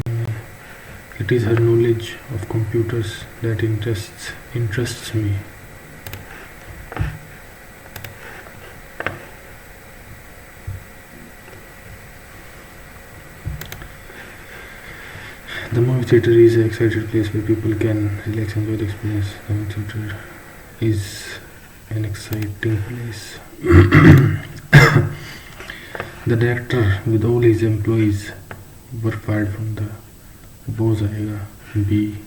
It is her knowledge of computers that interests me. The movie theater is an excited place where people can relax and enjoy the experience. The movie theater is an exciting place. The director with all his employees were fired from the boss आएगा B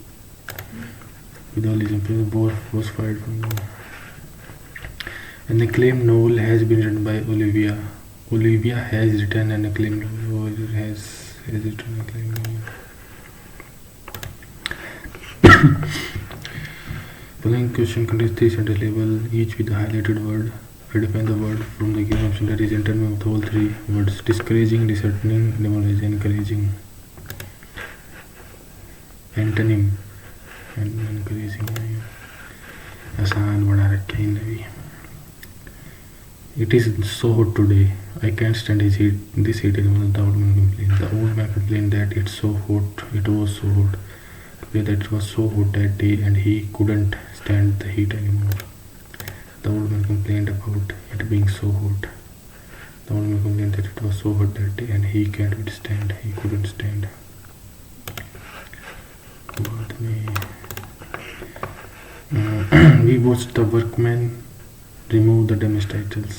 with all his employees boss was fired from the. An acclaimed novel has been written by Olivia. Olivia has written an acclaimed novel. Has written an acclaimed novel. Following question contains 3 sentence labels, each with a highlighted word. I define the word from the given option that is intermediate of all 3 words: discouraging, disheartening, demoralizing, encouraging. Antonym and encouraging. आसान बना रखे हैं नवी. It is so hot today. I can't stand his heat. This heat is one of the old man complained. The old man complained that it's so hot. It was so hot. That it was so hot that day and he couldn't stand the heat anymore. The old man complained about it being so hot. The old man complained that it was so hot that day and he couldn't stand. बाद में we watched the workman remove the damaged titles.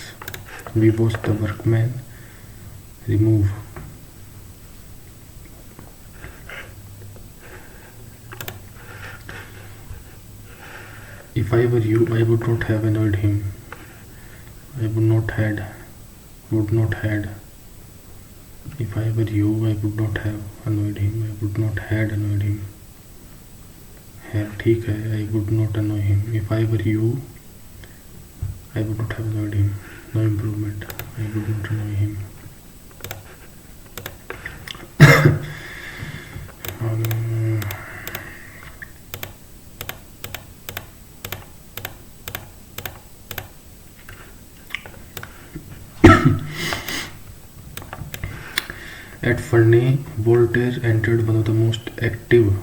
We watched the workman remove. If I were you, I would not have annoyed him. I would not had. If I were you, I would not have annoyed him. I would not had annoyed him. ठीक है. I would not annoy him. If I were you, I would not have annoyed him. No improvement. I would not annoy him. At Ferney, Voltaire entered one of the most active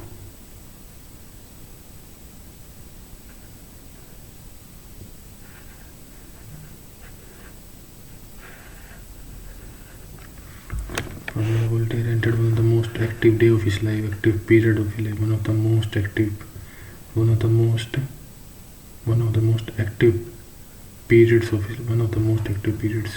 day of his life, active period of his life, one of the most active periods of his, one of the most active periods.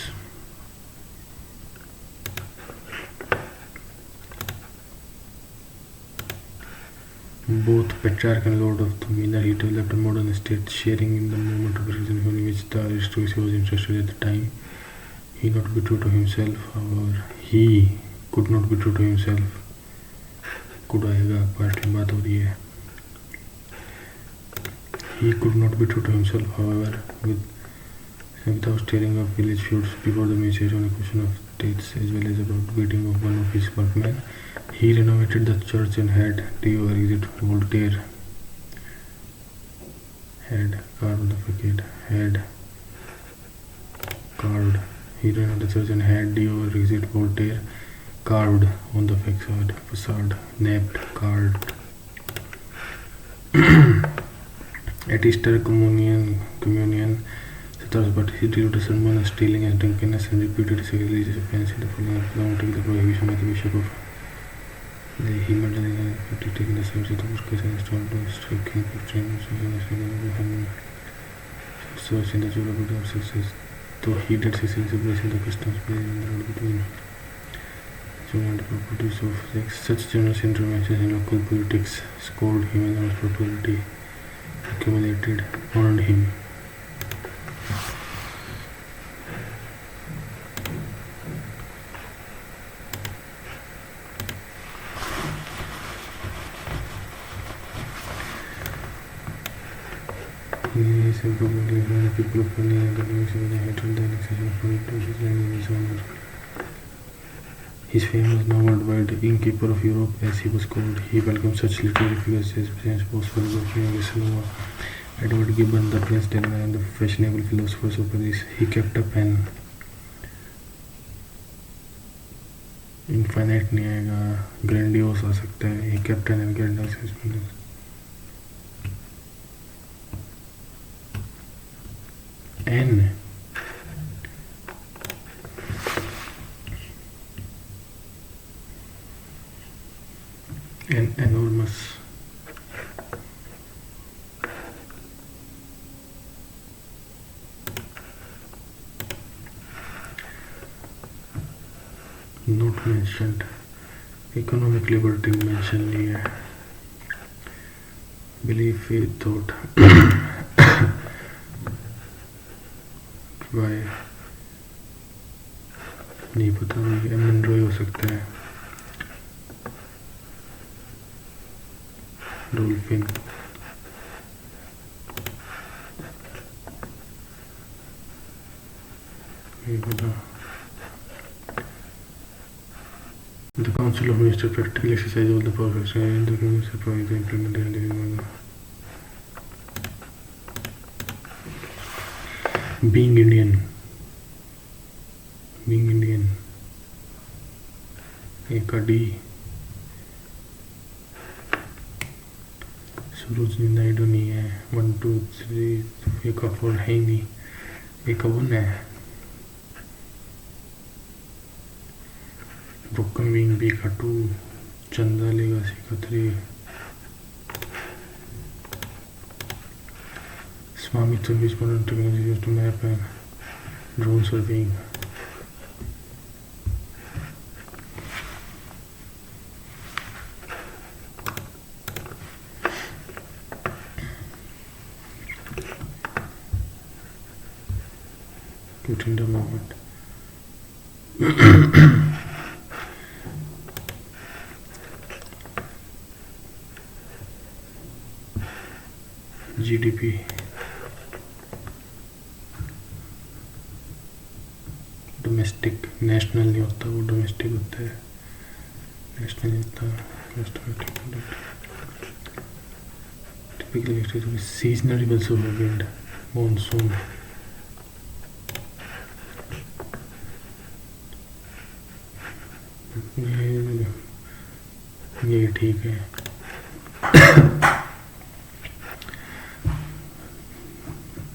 Both Petrarch and Lord of the Mina, he developed a modern state, sharing in the moment of reason in which the aristocracy was interested at the time. He could not be true to himself, however, could आएगा part में बात हो रही है. He could not be true to himself, however, without staring off village feuds before the message on a question of dates as well as about beating of one of his workmen. He renovated the church and had exit Voltaire had carved the facade. He renovated the church and had exit Voltaire carved on the facade, napped, carved. At Easter communion, but he delivered a sermon on stealing and drunkenness and repeated his religious offense in the following the prohibition by the bishop of the Himalaya, taking the service of the workers and installed the striking picture search in the Jura of success, though he did succeed in suppressing the customs played in the road between and the properties of sex. Such generous interventions in local politics scored him and his popularity accumulated earned him. He is probably many people of Pune and the music with a hatred the annexation of politics and his honor. His fame was now worldwide. Innkeeper of Europe, as he was called, he welcomed such literary figures as James Boswell, Casanova, Edward Gibbon, the Prince Delman, and the fashionable philosophers of Paris. He kept a pen. Infinite नहीं आएगा, grandiose आ सकता है. He kept an grandiose. N. an enormous not mentioned economic liberty mention नहीं है belief faith thought why नहीं पता मुझे एमनरॉय हो सकता है डॉल्फिन नहीं पता The Council of Ministers practically exercise all the powers in the Minister provide the implementation. Being Indian. एक डी सरोजनी नायडू नहीं है 1 2 3 एक 4 है ही नहीं एक 1 है ब्रोकन विंग बी का 2 चंदा लेगा सी का 3 स्वामी service technology used to map and drone serving in the moment. GDP domestic national नहीं होता वो डोमेस्टिक होता है नेशनल होता typical seasonal reverse of wind monsoon ये ठीक है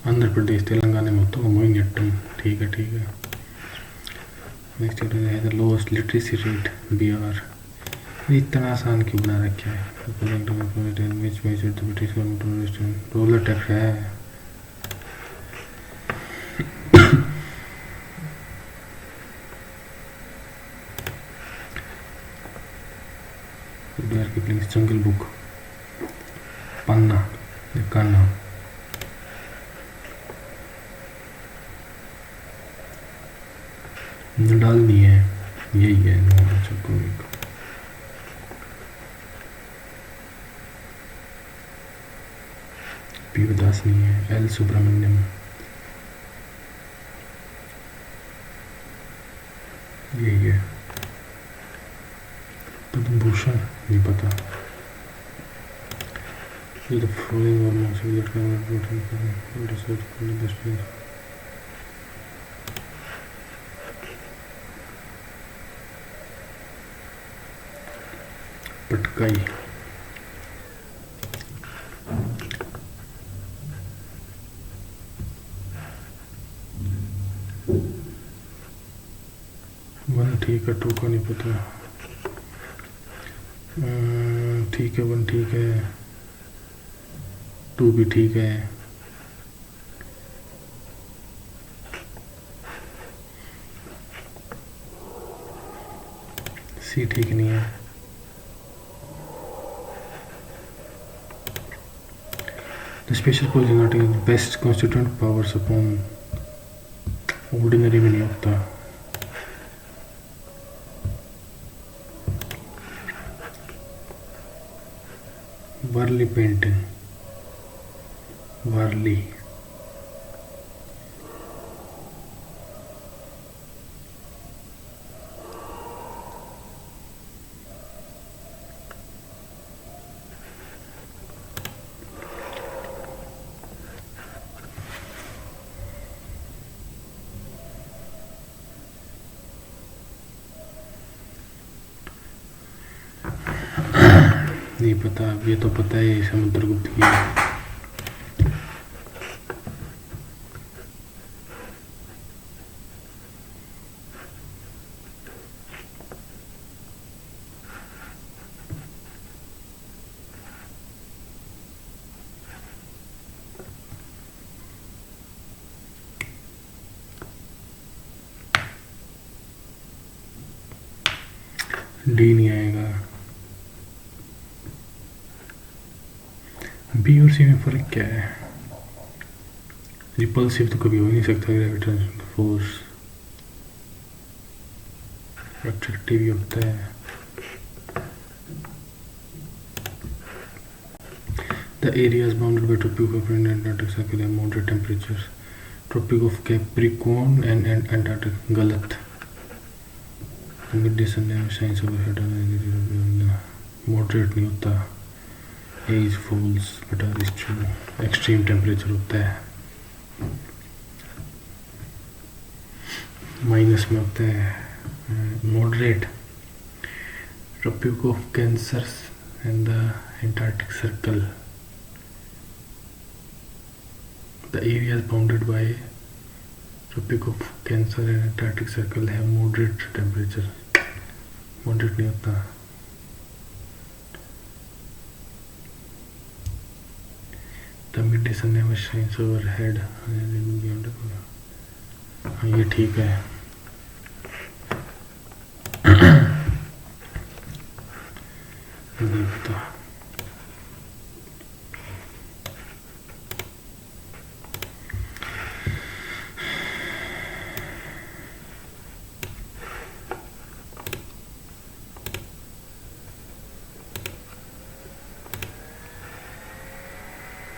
आंध्र प्रदेश तेलंगाना में तो मोहिनीअट्टम ठीक है नेक्स्ट है the lowest literacy rate Bihar इतना आसान क्यों बना रखा है रोलर टैक्स है जंगल बुक पन्ना कान्हा नडाल नहीं है यही है पीवदास नहीं है एल सुब्रमण्यम यही है पद्मभूषण नहीं पता the following are most research for the space Patkai one ठीक है 2 का नहीं पता ठीक है 1 ठीक है 2 भी ठीक है सी ठीक नहीं है The special policy not is best constituent powers upon ordinary में नहीं होता वार्ली पेंटिंग वार्ली नहीं पता ये तो पता है समुद्रगुप्त की डी नहीं आएगा। बी और सी में फ़र्क क्या है? रिपल्सिव तो कभी हो ही नहीं सकता, ग्रेविटेशनल फोर्स अट्रैक्टिव ही होता है। The area is bounded by Tropic of Antarctic Circle and moderate temperatures. Tropic of Capricorn and Antarctic. गलत। midday sun never shines overhead. Moderate नहीं होता। Age falls but are extreme temperature होता है। Minus में होता है। Moderate. Tropic of Cancer and the Antarctic Circle. The areas bounded by Tropic of Cancer and Antarctic Circle have moderate temperature. Moderate नहीं होता। The midday sun never shines overhead. हाँ ये ठीक है। नहीं पता।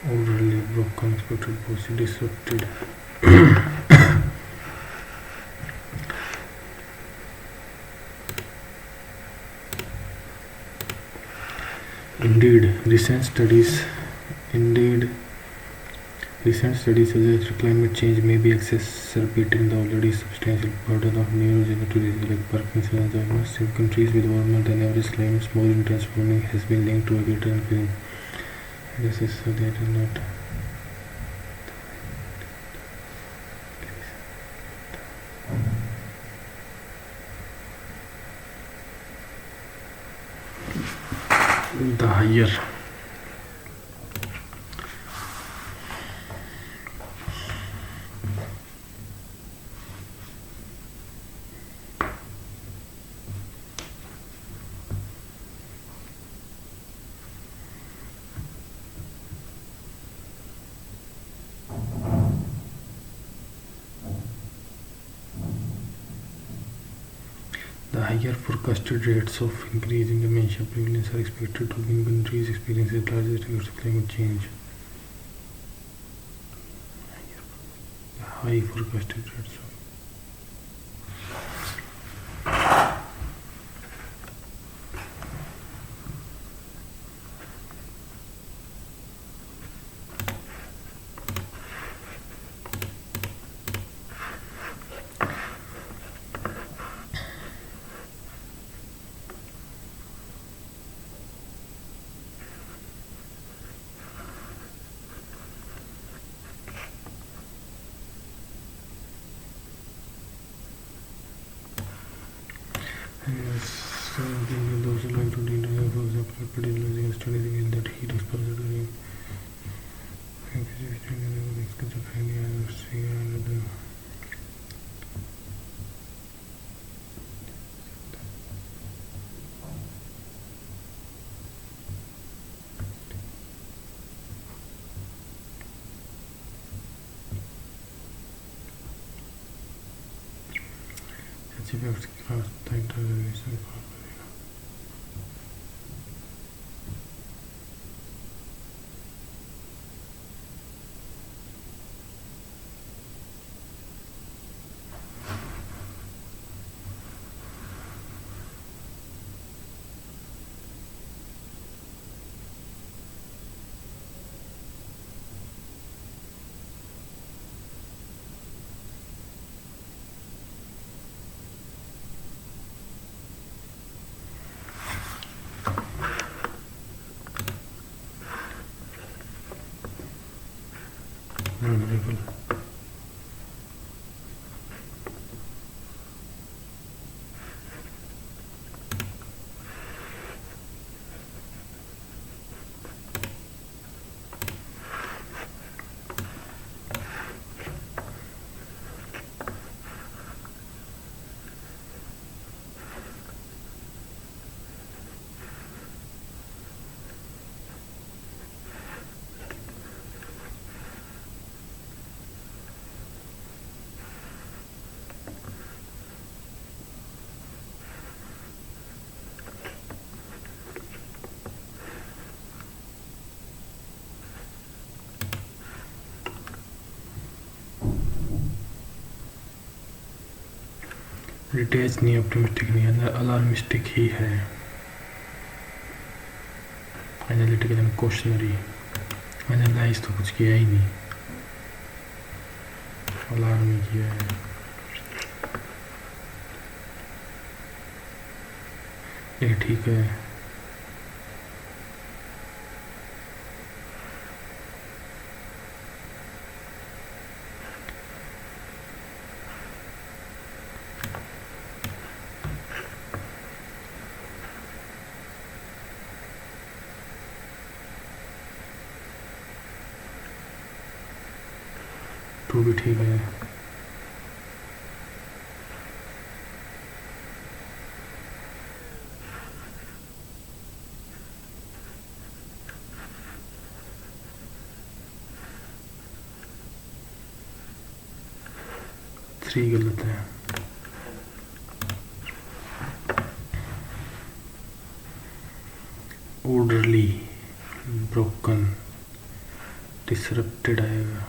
Overly broken, expected, possibly disrupted. Indeed, recent studies suggest that climate change may be exacerbating the already substantial burden of neurodegenerative diseases like Parkinson's and Alzheimer's. In countries with warmer than average climates, more intense warming has been linked to a greater increase. This is so that not the higher forecasted rates of increase in dementia prevalence are expected to be in countries experiencing the largest rates of climate change. High forecasted rates of those aligned to the internet, for example, particularly studies reveal that heat exposure during vulnerable. Detach नहीं, optimistic नहीं, अलार्मिस्टिक ही है। Analytical and questionnaire, analyse तो कुछ किया ही नहीं, alarm ही किया है। ये ठीक है। टू भी ठीक है। थ्री गलत है। ऑर्डरली, ब्रोकन, डिसरप्टेड आएगा।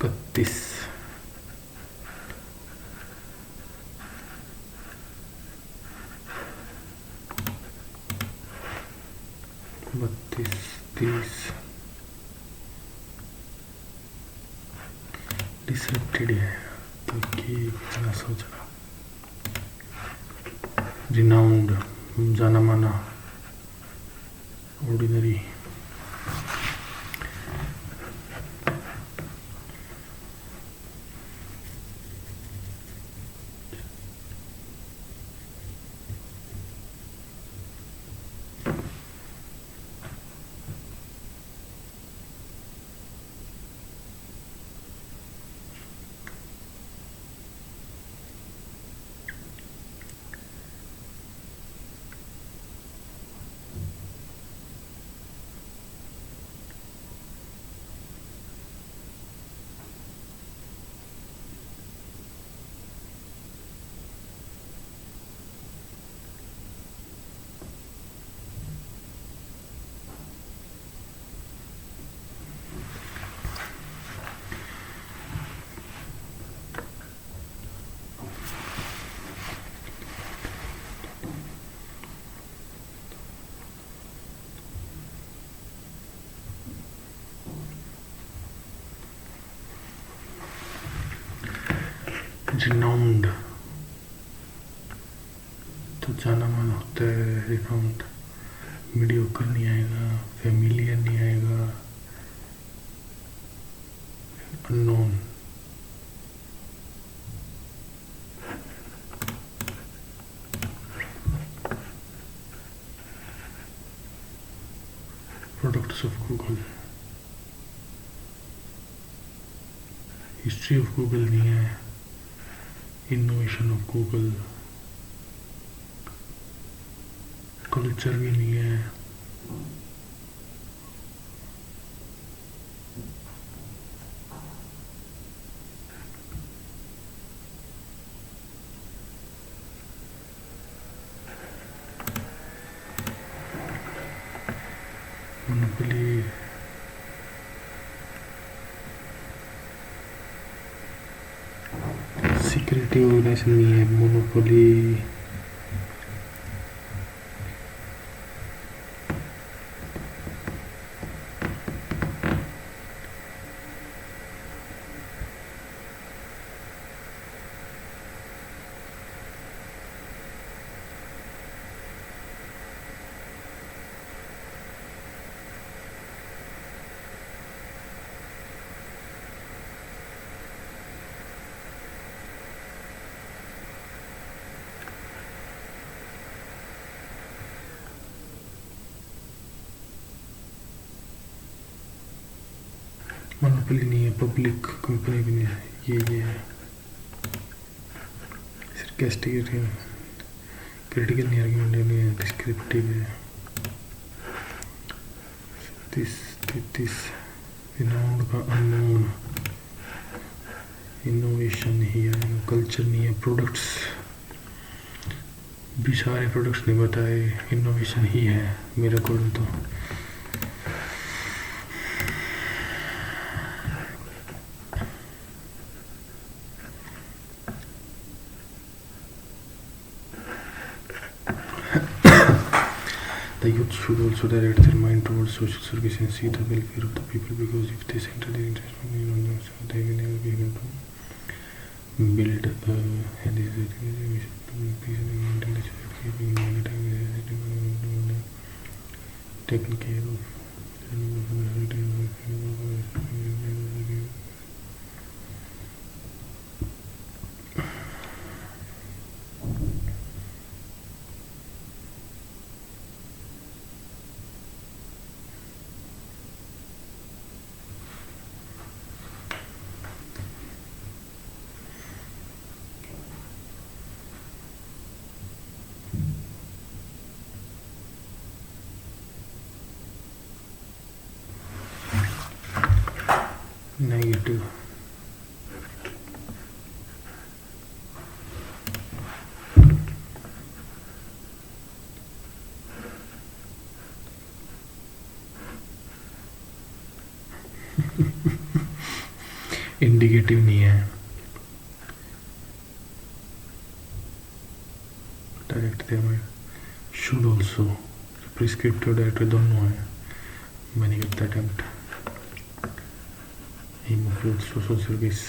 बत्तीस, तीस, डिसरप्टेड है तो ये ना सोचना। रिनाउंड, जाना माना, ऑर्डिनरी, रिनाउंड तो जाना माना होता है। रिनाउंड मीडियोकर नहीं आएगा, फेमिलियर नहीं आएगा, unknown, products of Google, history of Google नहीं है, इनोवेशन ऑफ गूगल, कल्चर भी नहीं है, मोनोपोली, सिक्योरिटी ऑर्गेनाइजेशन नहीं है, मोनोपोली, मोनोपोली नहीं है, पब्लिक कंपनी भी नहीं है, ये है सरकास्टिक, क्रिटिकल नहीं, आर्गुमेंट नहीं है, डिस्क्रिप्टिव है। 33 रिनाउंड का अननोन, इनोवेशन ही है, कल्चर नहीं है, प्रोडक्ट्स भी सारे प्रोडक्ट्स नहीं बताए, इनोवेशन ही है मेरे अकॉर्डिंग तो। The youth should also direct their mind towards social service and see the welfare of the people, because if they center their interest only on themselves, they will never be able to build and this is taken care of. Negative. Indicative नहीं है, direct में should also, prescriptive direct दोनों है। मैंने करता attempt social service.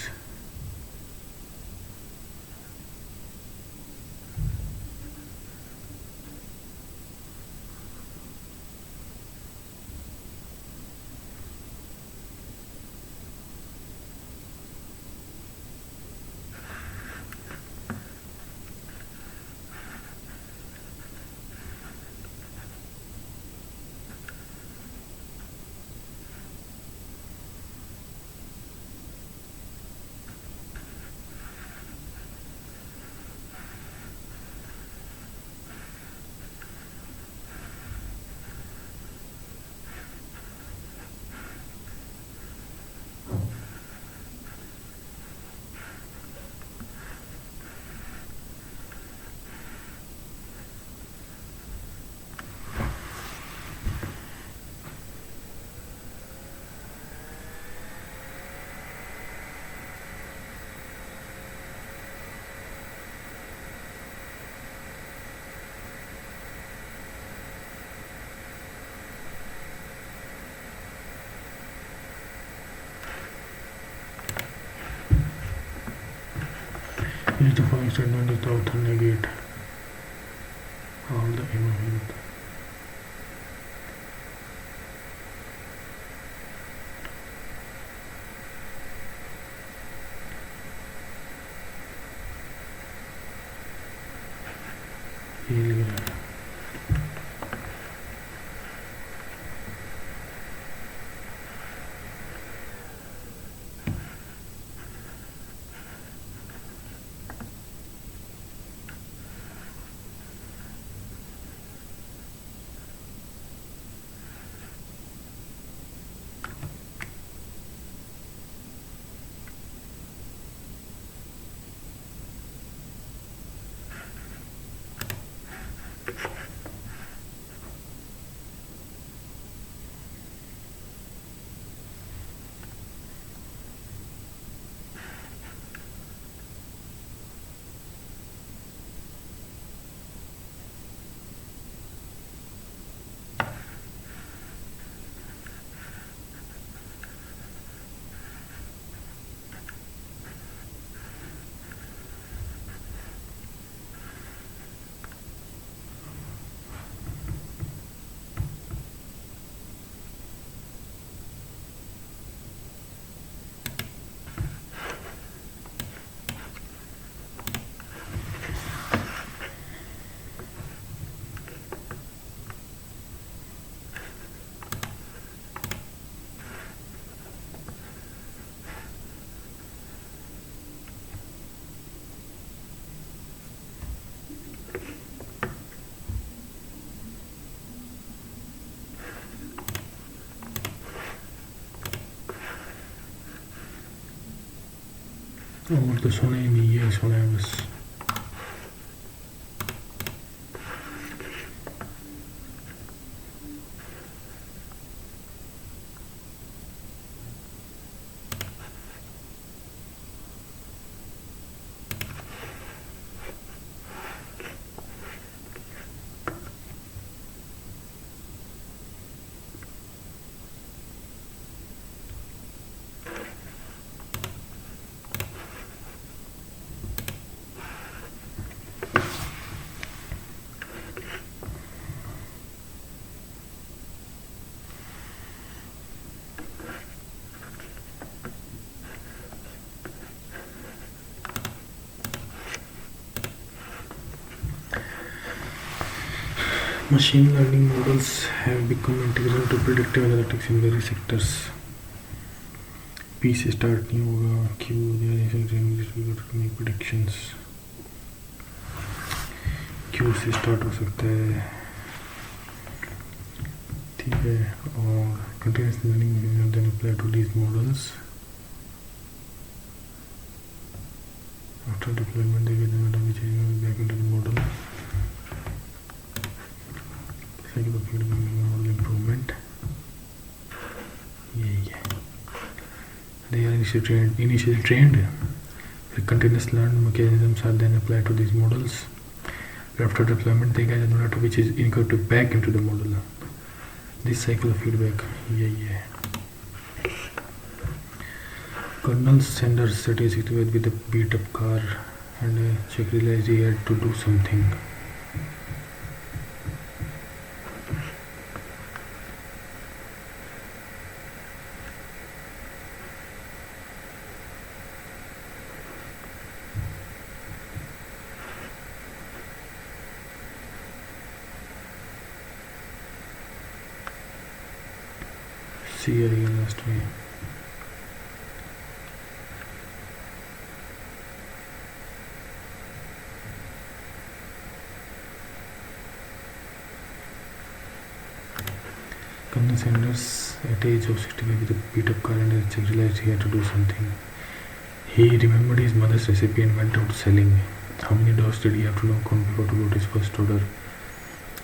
Use the following statement as the author negate all the involved. और तो सुना ही नहीं, ये सुना है बस। Machine learning models have become integral to predictive analytics in various sectors. P से start नहीं होगा, Q to make predictions. Q से start हो सकता है, ठीक है, और continuous learning mechanism then apply to these models. After deployment, they get the data which is back into the model. Cycle of model improvement. Yeah. They are initially trained. The continuous learned mechanisms are then applied to these models. After deployment, they get the data which is encoded back into the model. This cycle of feedback. Yeah. Colonel Sanders sat with a beat up car and Chuck realized he had to do something. See you again last way. Colonel Sanders, at the age of 65 with a beat up car and realized he had to do something. He remembered his mother's recipe and went out selling. How many doors did he have to knock on before to get his first order?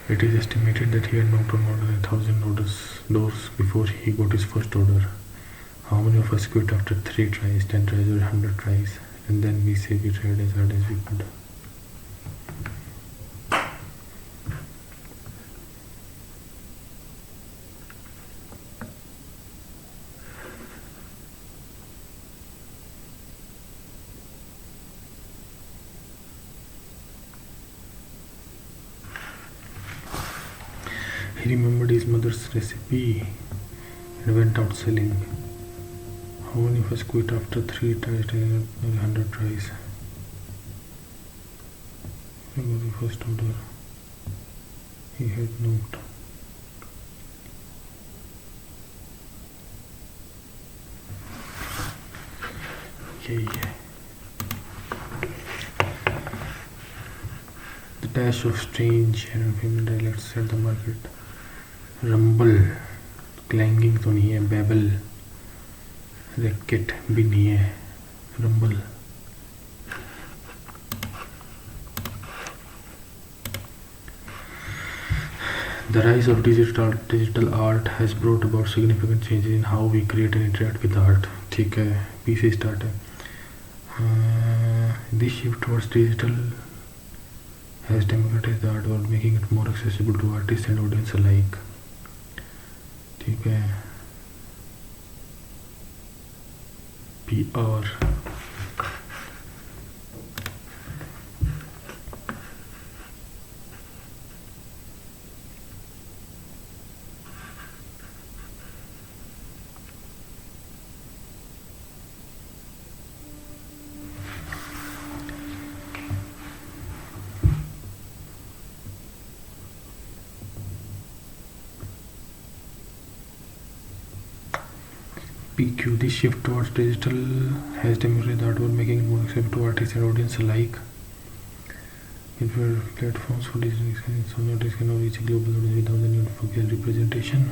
It is estimated that he had knocked on more than 1,000 doors before he got his first order. How many of us quit after 3 tries, 10 tries or 100 tries, and then we say we tried as hard as we could? He remembered his mother's recipe and went out selling. How many of us quit after 3 tries, 10 or 100 tries? He got the first order. He had knocked. Yeah. The dash of strange and female dialects at the market. Rumble, clanging तो नहीं है, babble, racket भी नहीं है, rumble. The rise of digital art has brought about significant changes in how we create and interact with art. ठीक है, P से start है. This shift towards digital has democratized the art world, making it more accessible to artists and audience alike. ठीक है, PR. PQ. This shift towards digital has democratized the art world, making it more accessible to artists and audience alike. Infrared platforms for digital experience, so artists can now reach a global audience without the need for gallery representation.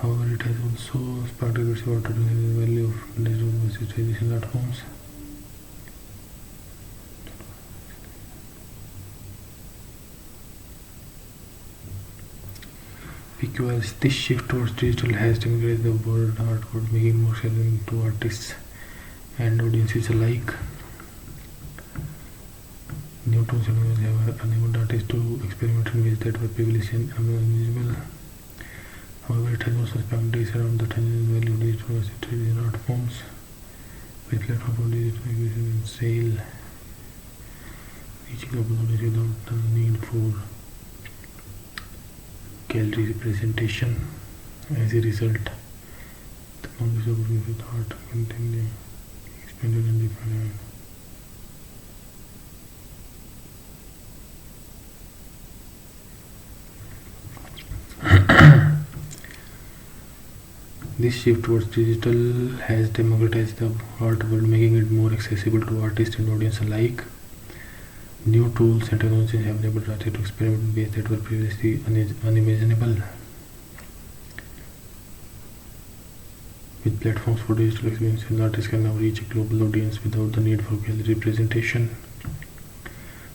However, it has also sparked aggressive art to the value of digital versus traditional art forms. equals this shift towards digital has democratized the world art world, making more challenging to artists and audiences alike. New tools have enabled artists to experiment in ways that were previously unimaginable. However, it has also sparked debates around the tangible value of digital assets in art forms, with platforms for digital acquisition and sale reaching global audience without the need for gallery representation. As a result, the boundaries of with art continue expanded and defined. This shift towards digital has democratized the art world, making it more accessible to artists and audience alike. New tools and technologies have enabled artists to experiment in ways that were previously unimaginable. With platforms for digital experiences, artists can now reach a global audience without the need for gallery representation.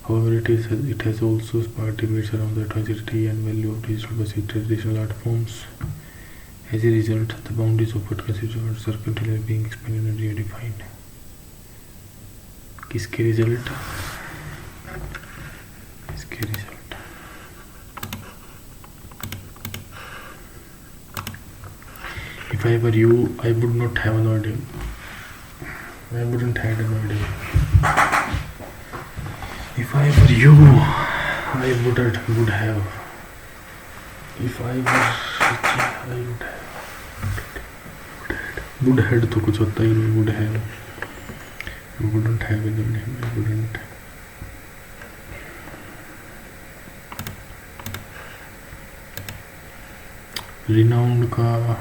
However, it has also sparked debates around the authenticity and value of digital versus traditional art forms. As a result, the boundaries of what constitutes arts are continually being expanded and redefined. किसके result? इसके result. If I were you, I would not have an idea. I wouldn't have an idea. If I were you, I would have. If I were I would have. Would have तो कुछ होता ही नहीं. Would have. Wouldn't have in the name. I wouldn't. Renowned का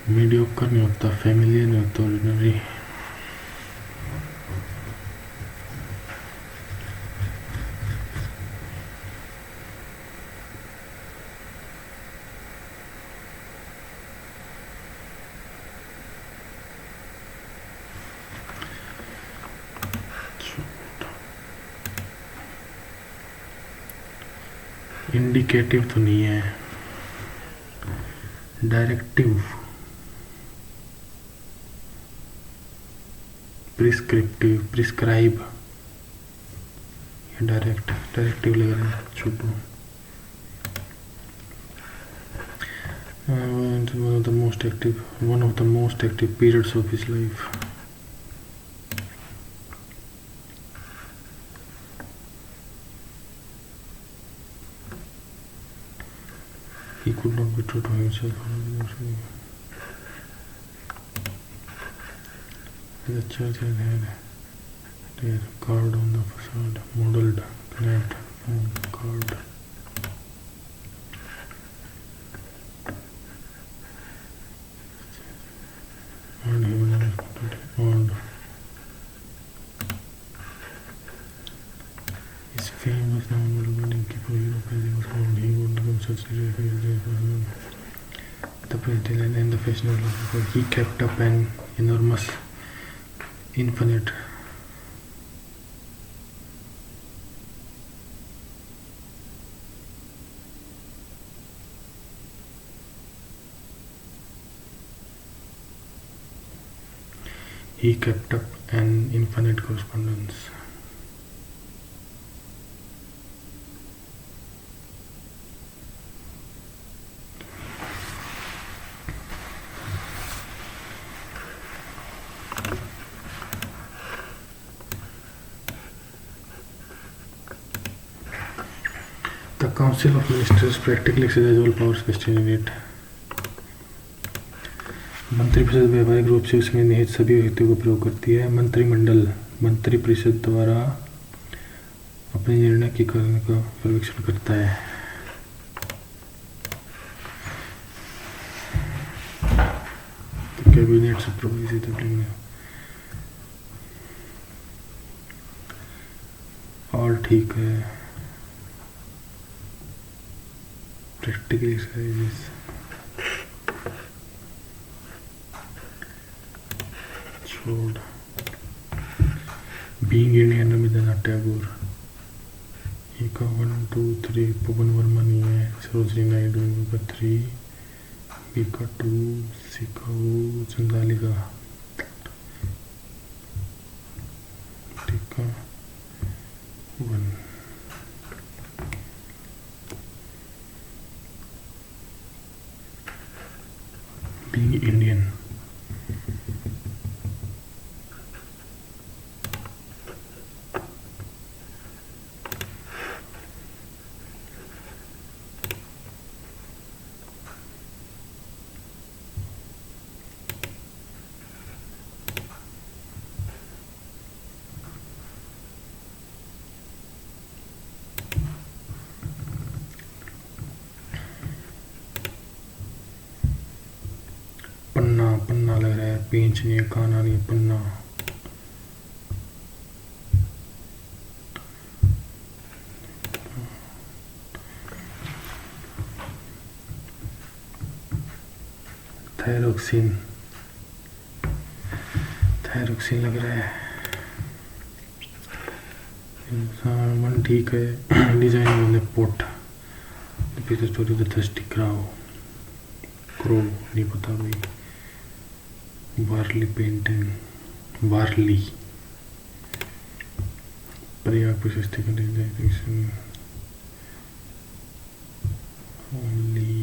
mediocre नहीं होता, familiar नहीं होता, ordinary. Indicative तो नहीं है, डायरेक्टिव, प्रिस्क्रिप्टिव, प्रिस्क्राइब या डायरेक्टिव लग रहा है. छोटू one of the most active periods of his life. He could not be true to himself. The church had their carved on the facade, modeled, clad, carved. And his fame was now wedding keeper Europe as he was called. He would become such the president and the fashionable people. He kept up an enormous, infinite correspondence. The Council of Ministers practically exercise all powers vested in it. मंत्रिपरिषद व्यावहारिक रूप से उसमें निहित सभी व्यक्तियों को प्रयोग करती है. मंत्रिमंडल मंत्रिपरिषद द्वारा अपने निर्णय के कारण का पर्यवेक्षण करता है. तो कैबिनेट सुपरवाइज द और ठीक है. प्रैक्टिकल एक्सरसाइजेस छोड़. Being Indian Rabindranath Tagore. ए का 1 2 3 पवन वर्मा नहीं है, सरोजनी नायडू का 3, बी का 2, सी का ओ चंद्रालिका, डी का 1। being Indian, पन्ना पन्ना लग रहा है, पेंच नहीं है, काना नहीं, पन्ना। थायरोक्सिन, थायरोक्सिन लग रहा है। मन ठीक है। डिजाइन वाले pot, story the thirsty crow, crow नहीं पता भाई। वारली पेंटिंग, वारली, प्रयाग प्रशस्ति का डिजाइन, ओनली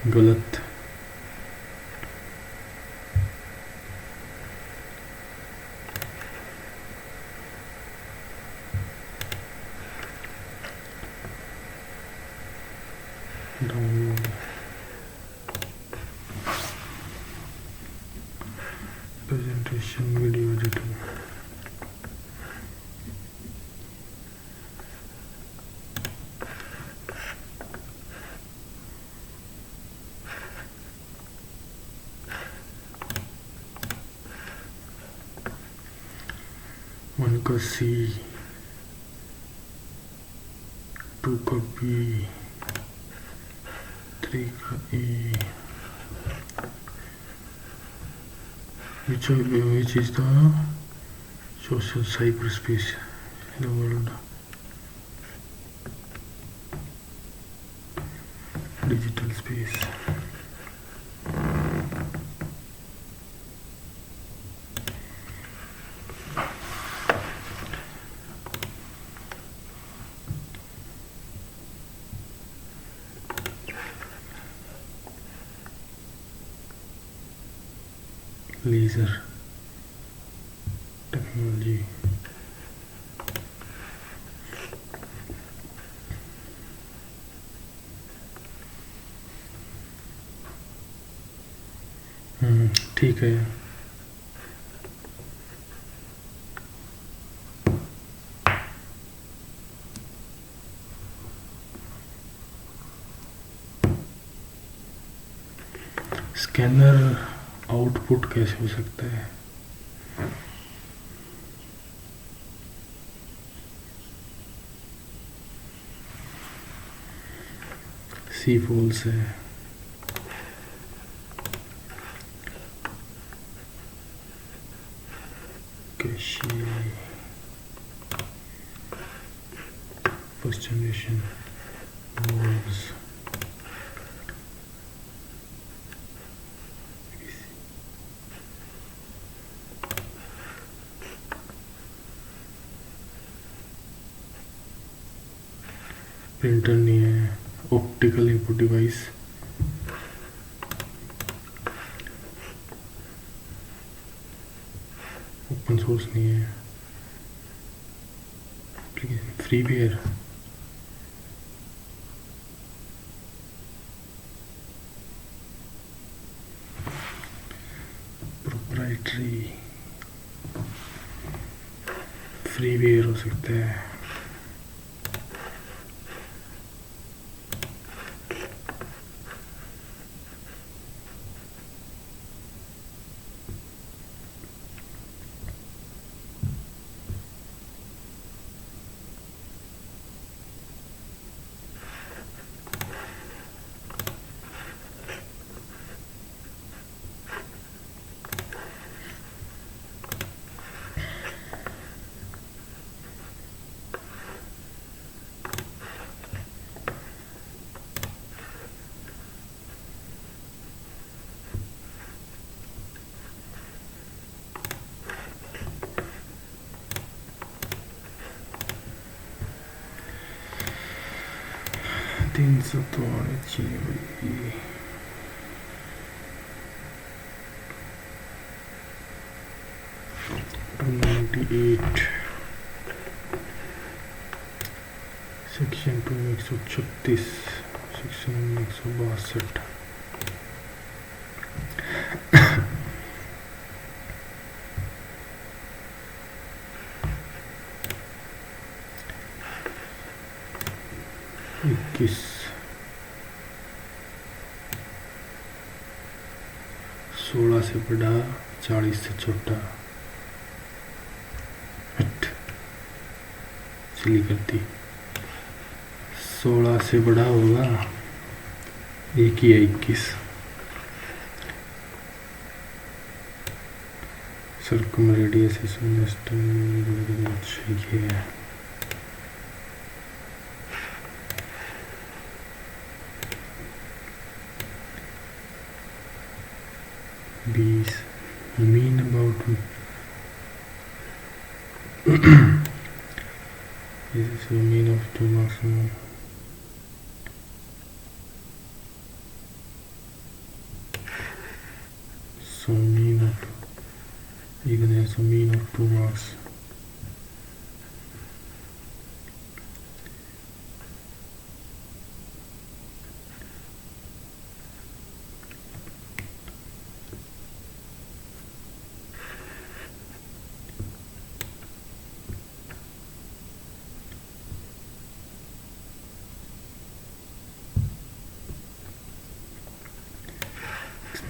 गलत। Download, presentation, video editing, one का सी, 2 का बी, 3 का ए। which is the social cyberspace in the world? Digital space. Laser technology. ठीक है। स्कैनर आउटपुट कैसे हो सकता है? सी फॉल्स है। Cache first generation walls. Printer नहीं है। Optical input device, open source नहीं है। फ्रीवेयर, प्रोप्राइटरी, फ्रीवेयर हो सकता है। तीन सौ तो आनी चाहिए भाई। Section 2 136, section 162। इक्कीस, 16 से बड़ा, 40 से छोटा। सिली करती, 16 से बड़ा होगा, एक ही है 21। सर्कम रेडियस है है 20। mean about this is the mean of 2 maximum. So mean of, even as a mean of 2 marks.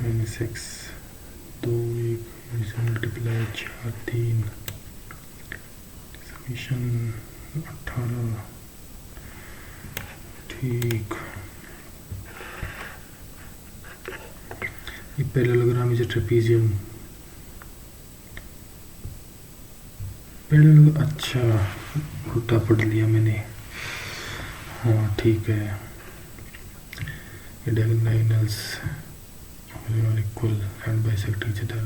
-6 2 1 multiply 4 3 summation 18। ठीक, ये पैरेललोग्राम इज ट्रेपीजियम। पैरेललोग्राम, अच्छा उल्टा पढ़ लिया मैंने। हाँ ठीक है, diagonals are equal and bisect each other.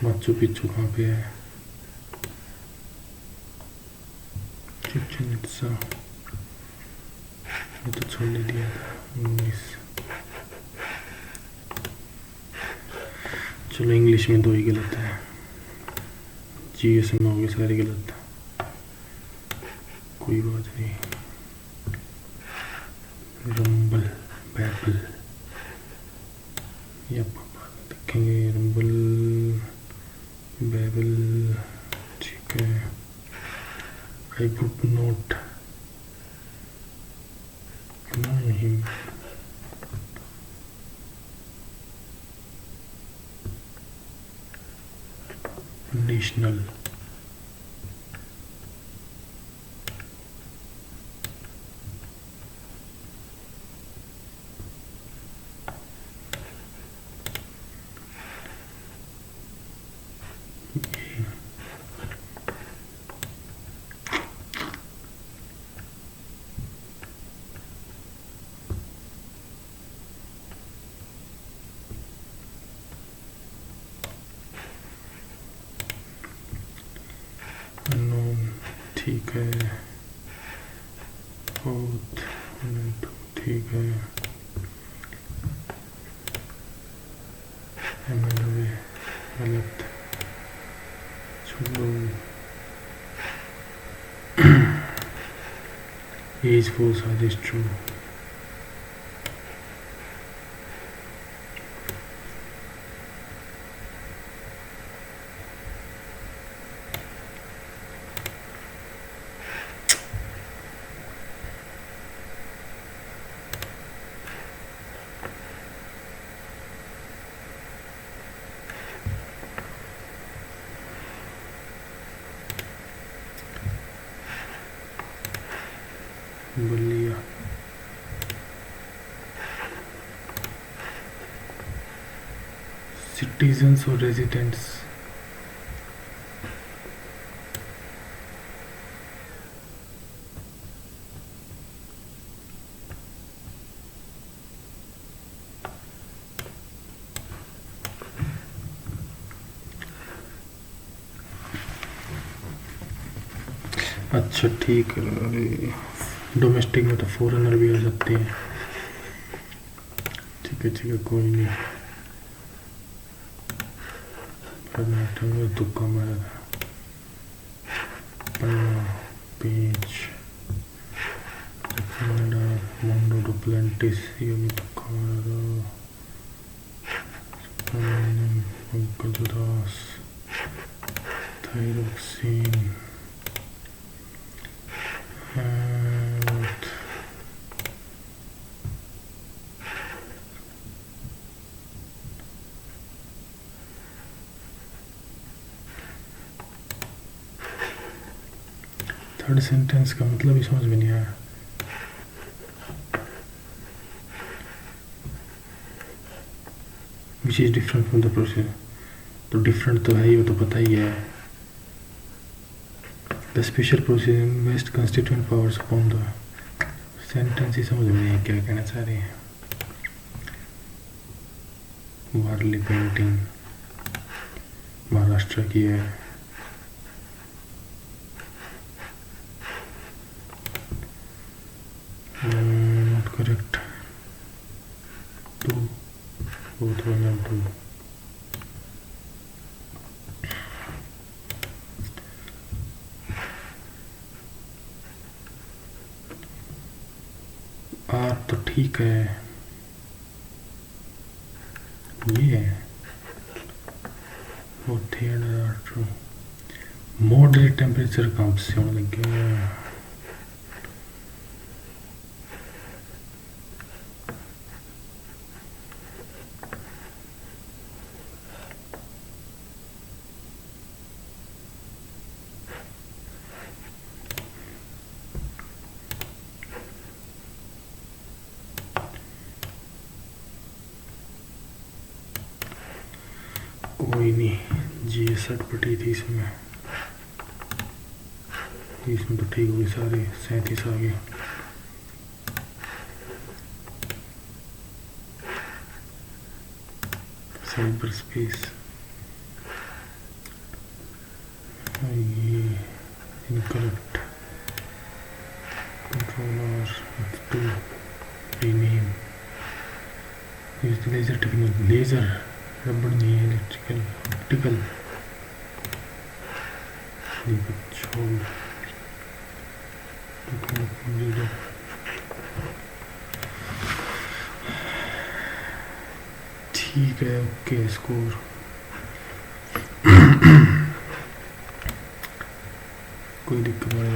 Machu Picchu कहाँ पे है? चिचन इट्सा, ये तो छोड़ दिया था। 19। चलो इंग्लिश में 2 ही गलत है, जीएस में होंगे सारे गलत, कोई बात नहीं। रंबल बैबल, या देखेंगे रंबल बैबल, ठीक है। I would not know him, conditional, ठीक है। बहुत ठीक है, गलत, छोड़ो। Is false, or is true? Ballia citizens or residents, अच्छा ठीक है। अरे डोमेस्टिक में तो फॉरेनर भी आ सकते हैं। ठीक है कोई नहीं। कर्नाटक में तुक्का मारा था, पन्ना पेज, कनाडा मोंडो डुप्लेंटिस, ये भी तुक्का मारा था, पंकज उदास, थायरोक्सिन, थर्ड सेंटेंस का मतलब ही समझ में नहीं आया। Which is different from the process, तो डिफरेंट तो है ही, वो तो पता ही है। The special process invest constituent powers upon the, sentence ही समझ में नहीं है क्या कहना चाह रहे हैं। वारली पेंटिंग महाराष्ट्र की है। Not correct, two, both 1 and 2। आर तो ठीक है, ये है वो थिएटर। मॉडरेट टेम्परेचर कहाँ से होने लग गया। कोई नहीं, जी 60 थी इसमें तो ठीक होगी, सारे 37 आ गए। साइबर स्पेस, ये incorrect, controller to rename, laser technology, laser रबड़ नहीं है, इलेक्ट्रिकल ऑप्टिकल, छोड़ ठीक है। ओके स्कोर कोई दिक्कत नहीं।